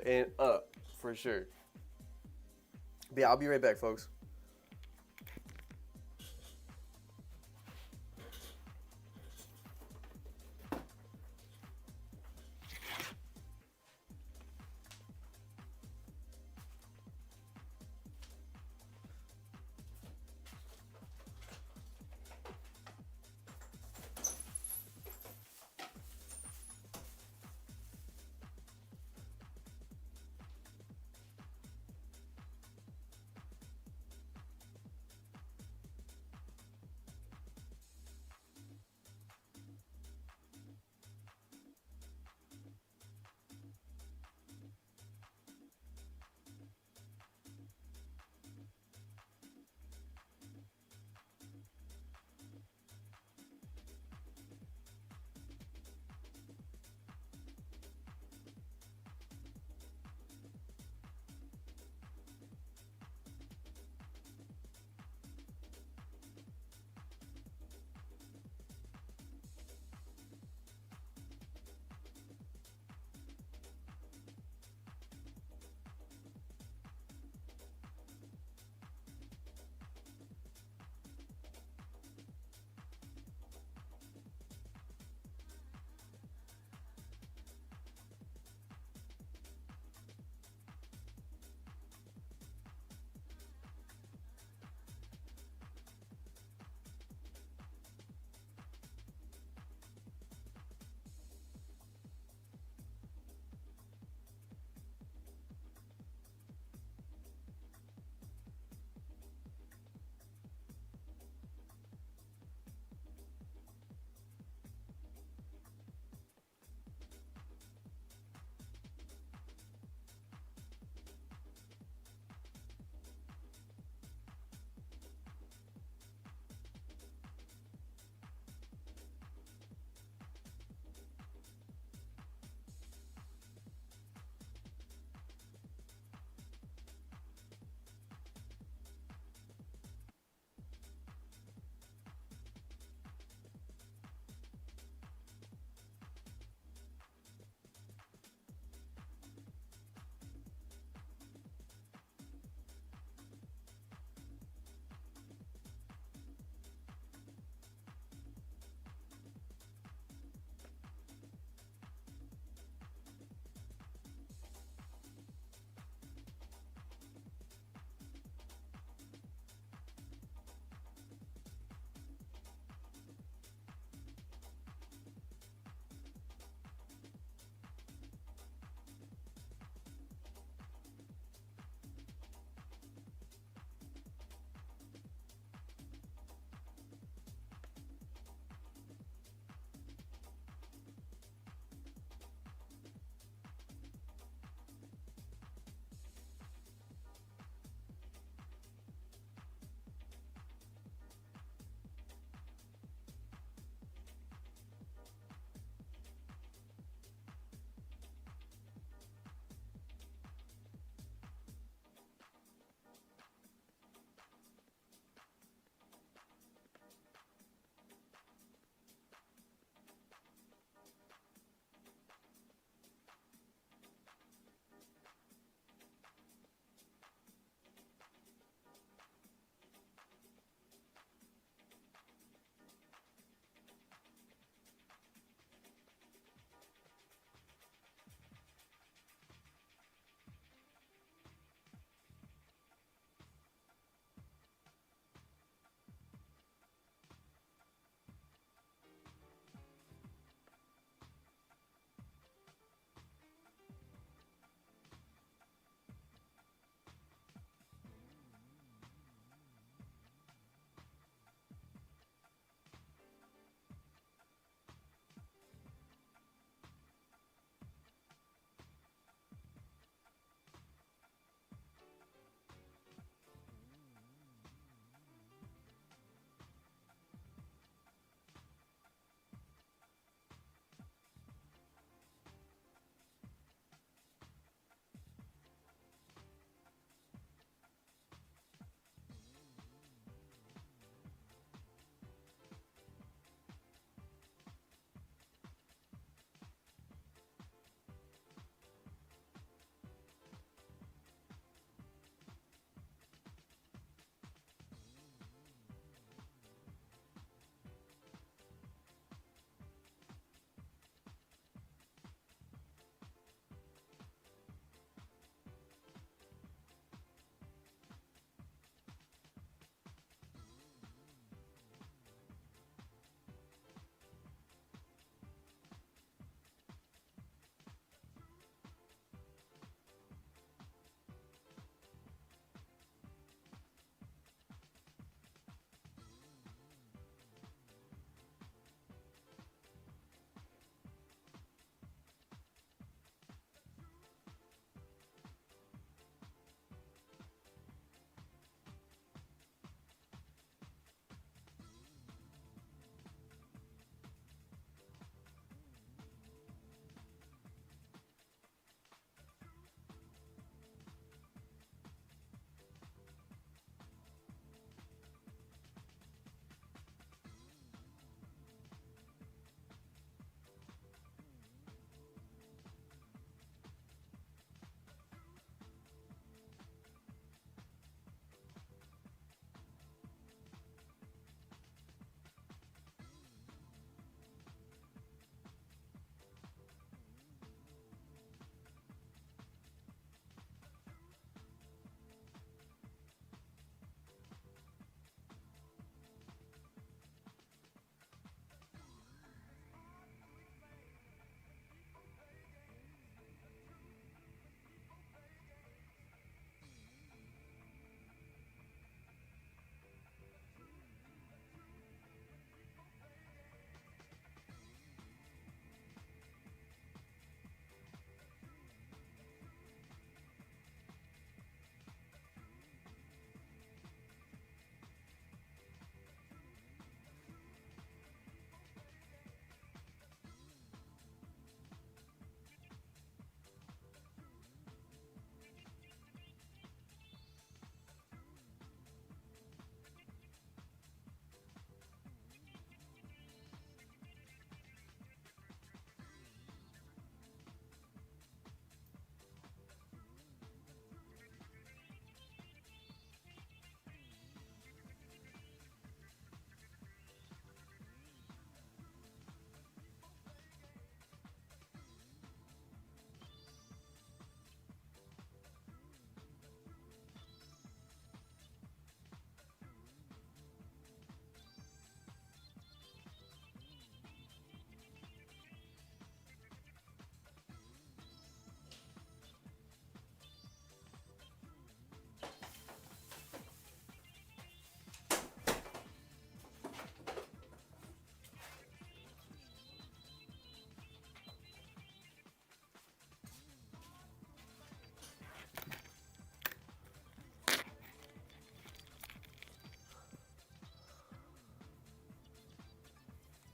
and up for sure. But yeah, I'll be right back, folks.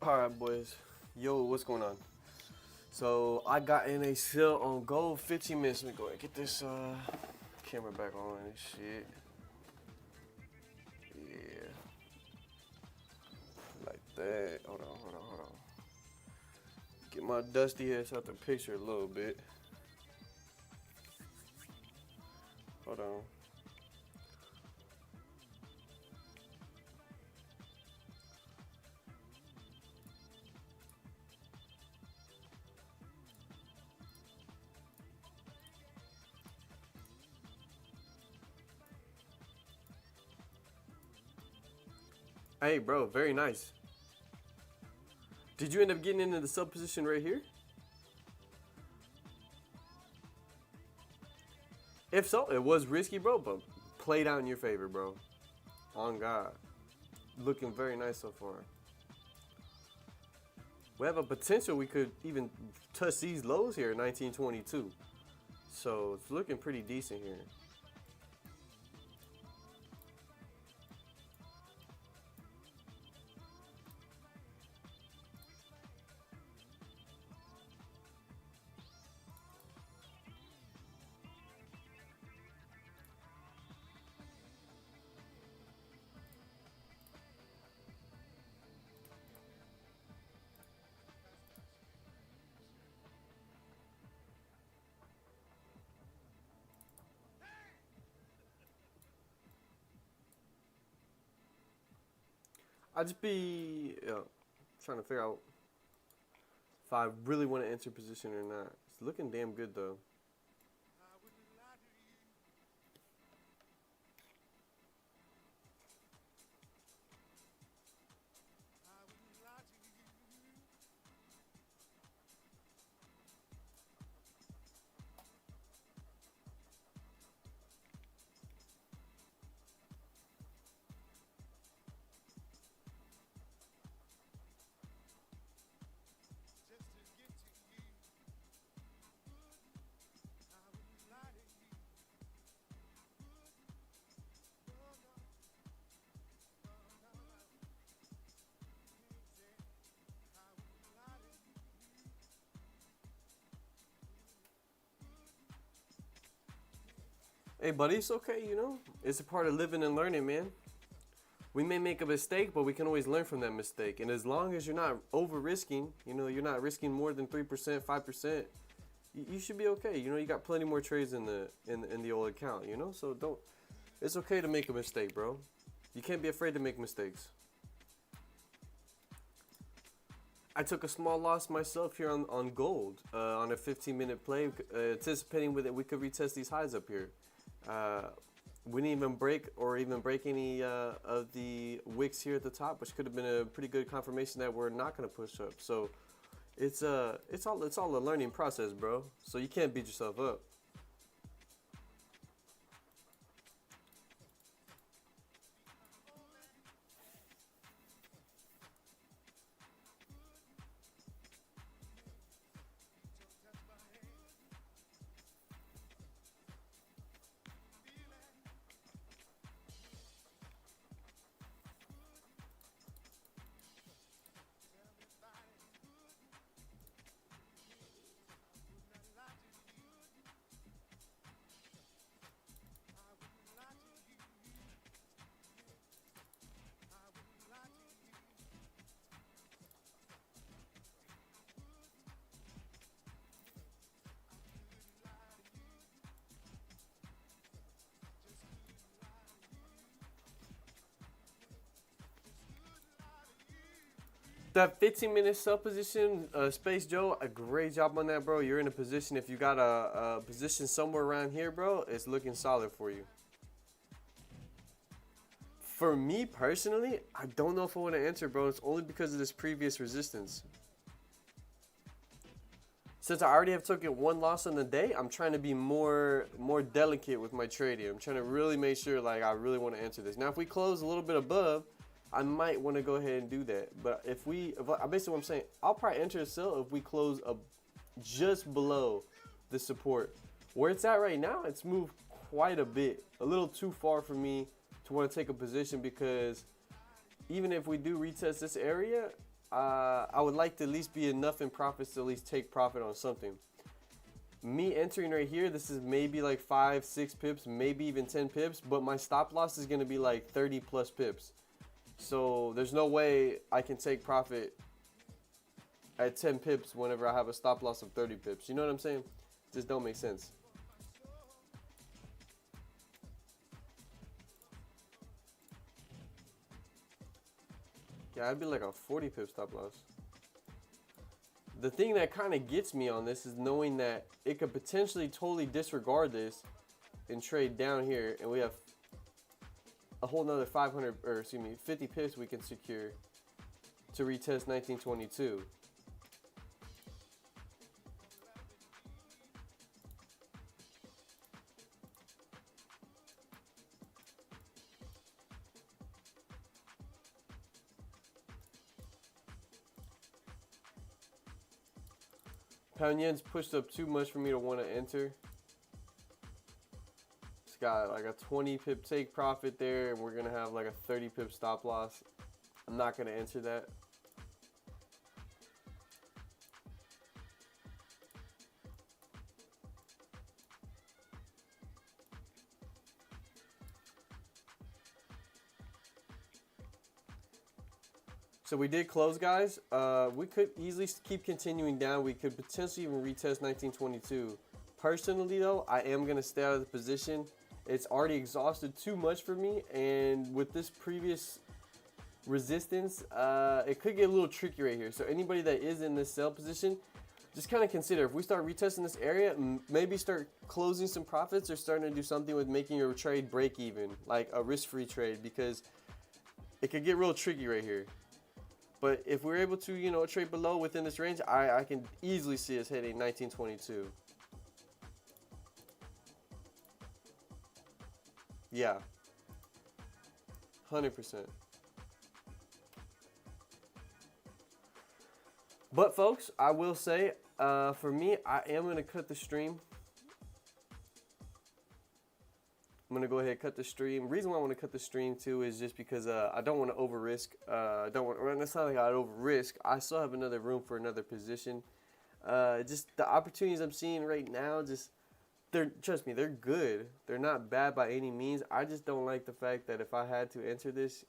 Alright, boys. Yo, what's going on? So I got in a sale on gold 15 minutes. Let me go ahead and get this camera back on and shit. Yeah. Like that. Hold on. Get my dusty ass out the picture a little bit. Hold on. Hey, bro, very nice. Did you end up getting into the sub position right here? If so, it was risky, bro, but played out in your favor, bro. On God. Looking very nice so far. We have a potential we could even touch these lows here at 1922. So it's looking pretty decent here. I just be trying to figure out if I really want to enter position or not. It's looking damn good though. Hey, buddy, it's okay, you know? It's a part of living and learning, man. We may make a mistake, but we can always learn from that mistake. And as long as you're not over-risking, you know, you're not risking more than 3%, 5%, you should be okay. You know, you got plenty more trades in the old account, you know? So don't, it's okay to make a mistake, bro. You can't be afraid to make mistakes. I took a small loss myself here on gold on a 15-minute play, anticipating with it we could retest these highs up here. We didn't even break any of the wicks here at the top, which could have been a pretty good confirmation that we're not going to push up. So it's all a learning process, bro. So you can't beat yourself up. That 15-minute sub position, Space Joe, a great job on that, bro. You're in a position, if you got a position somewhere around here, bro, it's looking solid for you. For me personally, I don't know if I want to enter, bro. It's only because of this previous resistance. Since I already have taken one loss on the day, I'm trying to be more delicate with my trading. I'm trying to really make sure, like, I really want to enter this. Now, if we close a little bit above, I might want to go ahead and do that. But basically what I'm saying, I'll probably enter a sell if we close up just below the support. Where it's at right now, it's moved quite a bit. A little too far for me to want to take a position, because even if we do retest this area, I would like to at least be enough in profits to at least take profit on something. Me entering right here, this is maybe like 5, 6 pips, maybe even 10 pips, but my stop loss is going to be like 30 plus pips. So there's no way I can take profit at 10 pips whenever I have a stop loss of 30 pips. You know what I'm saying? It just don't make sense. Yeah, I'd be like a 40 pip stop loss. The thing that kind of gets me on this is knowing that it could potentially totally disregard this and trade down here, and we have a whole nother 50 pips we can secure to retest 1922. Pound yen's pushed up too much for me to want to enter. It's got like a 20 pip take profit there, and we're gonna have like a 30 pip stop loss. I'm not gonna enter that. So we did close, guys. We could easily keep continuing down. We could potentially even retest 1922. Personally, though, I am going to stay out of the position. It's already exhausted too much for me. And with this previous resistance, it could get a little tricky right here. So anybody that is in this sell position, just kind of consider if we start retesting this area, maybe start closing some profits or starting to do something with making your trade break even, like a risk-free trade, because it could get real tricky right here. But if we're able to, you know, trade below within this range, I can easily see us hitting 1922. Yeah. 100%. But folks, I will say, for me, I am going to cut the stream. I'm going to go ahead and cut the stream. Reason why I want to cut the stream too is just because I don't want to over risk. I don't want, it's not like I'd over risk. I still have another room for another position. Just the opportunities I'm seeing right now, trust me, they're good. They're not bad by any means. I just don't like the fact that if I had to enter this,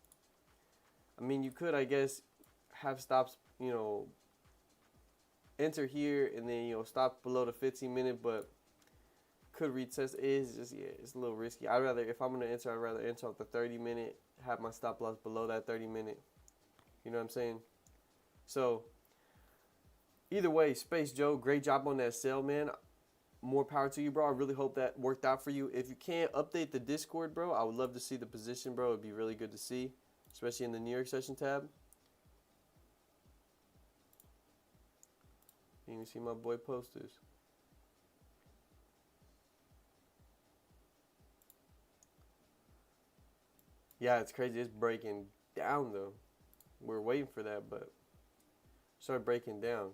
I mean, you could, I guess, have stops, you know, enter here and then, you know, stop below the 15-minute, but could retest. Is just, yeah, it's a little risky. I'd rather, if I'm gonna enter, I'd rather enter off the 30-minute, have my stop loss below that 30-minute. You know what I'm saying? So either way, Space Joe, great job on that sale, man. More power to you, bro. I really hope that worked out for you. If you can't update the Discord, bro, I would love to see the position, bro. It'd be really good to see, especially in the New York session tab. You can see my boy posters. Yeah, it's crazy. It's breaking down, though. We're waiting for that, but started breaking down.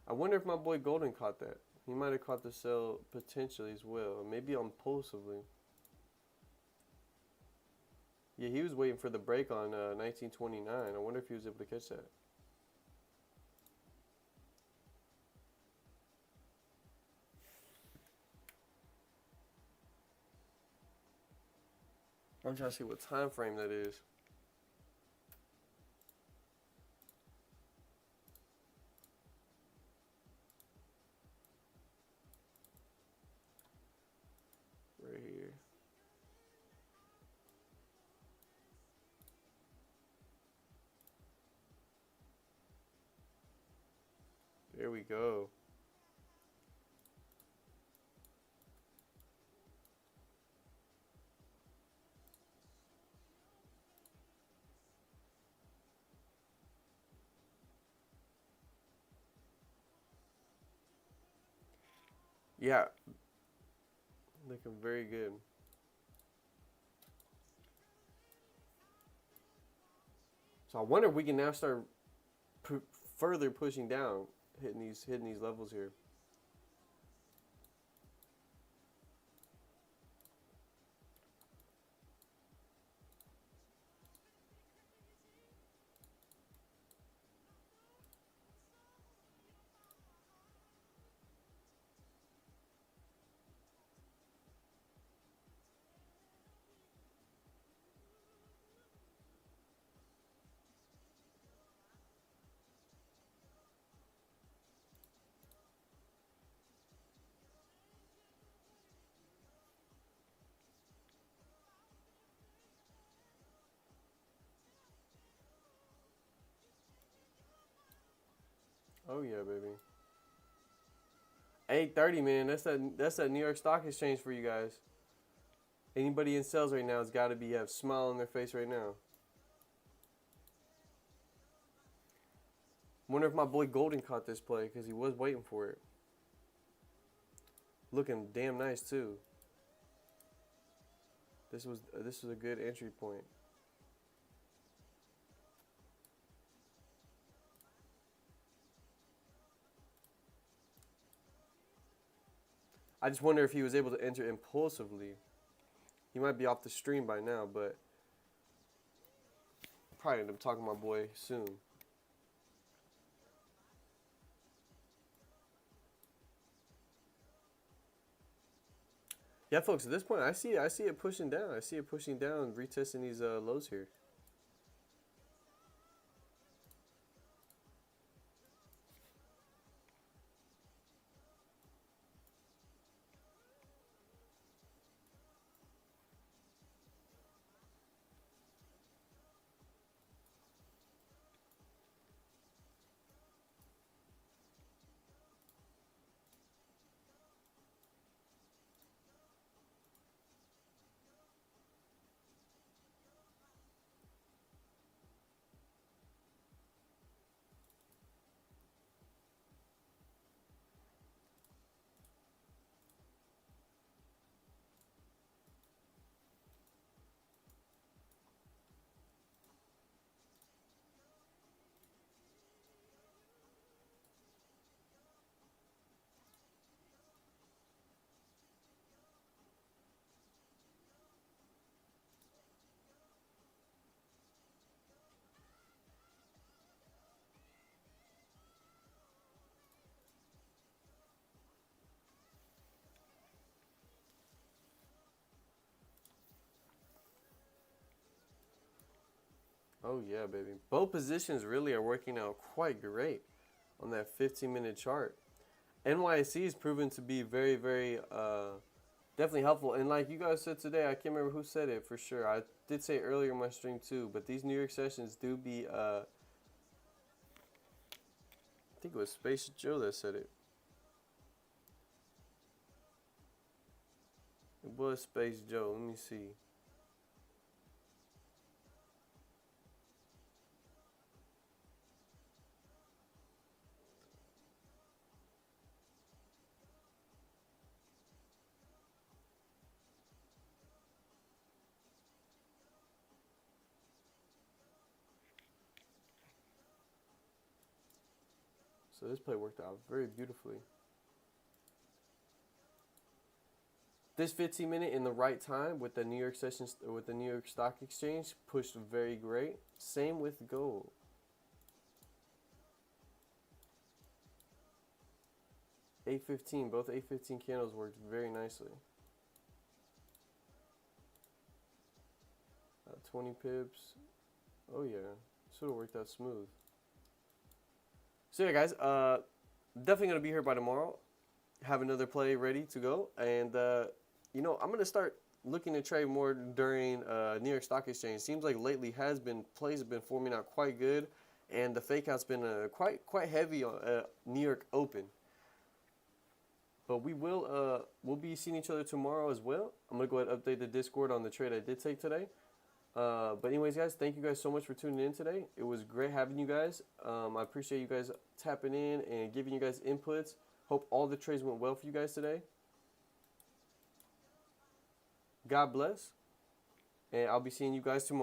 I wonder if my boy Golden caught that. He might have caught the sell potentially as well. Maybe impulsively. Yeah, he was waiting for the break on 1929. I wonder if he was able to catch that. I'm trying to see what time frame that is. Right here. There we go. Yeah, looking very good. So I wonder if we can now start further pushing down, hitting these levels here. Oh yeah, baby. 8:30, man. That's that New York Stock Exchange for you guys. Anybody in sales right now has got to be have a smile on their face right now. Wonder if my boy Golden caught this play because he was waiting for it. Looking damn nice too. This was a good entry point. I just wonder if he was able to enter impulsively. He might be off the stream by now, but probably end up talking to my boy soon. Yeah, folks. At this point, I see it pushing down. I see it pushing down, retesting these lows here. Oh yeah, baby. Both positions really are working out quite great on that 15-minute chart. NYC is proven to be very, very definitely helpful. And like you guys said today, I can't remember who said it for sure. I did say it earlier in my stream too, but these New York sessions do be I think it was Space Joe that said it. It was Space Joe. Let me see. So this play worked out very beautifully. This 15-minute in the right time with the New York sessions with the New York Stock Exchange pushed very great. Same with gold. $8.15, both $8.15 candles worked very nicely. 20 pips. Oh yeah, should have worked out smooth. So yeah, guys, definitely gonna be here by tomorrow. Have another play ready to go, and you know, I'm gonna start looking to trade more during New York Stock Exchange. Seems like lately plays have been forming out quite good, and the fake out's been quite heavy on New York Open. But we'll be seeing each other tomorrow as well. I'm gonna go ahead and update the Discord on the trade I did take today. But anyways, guys, thank you guys so much for tuning in today. It was great having you guys. I appreciate you guys tapping in and giving you guys inputs. Hope all the trades went well for you guys today. God bless, and I'll be seeing you guys tomorrow.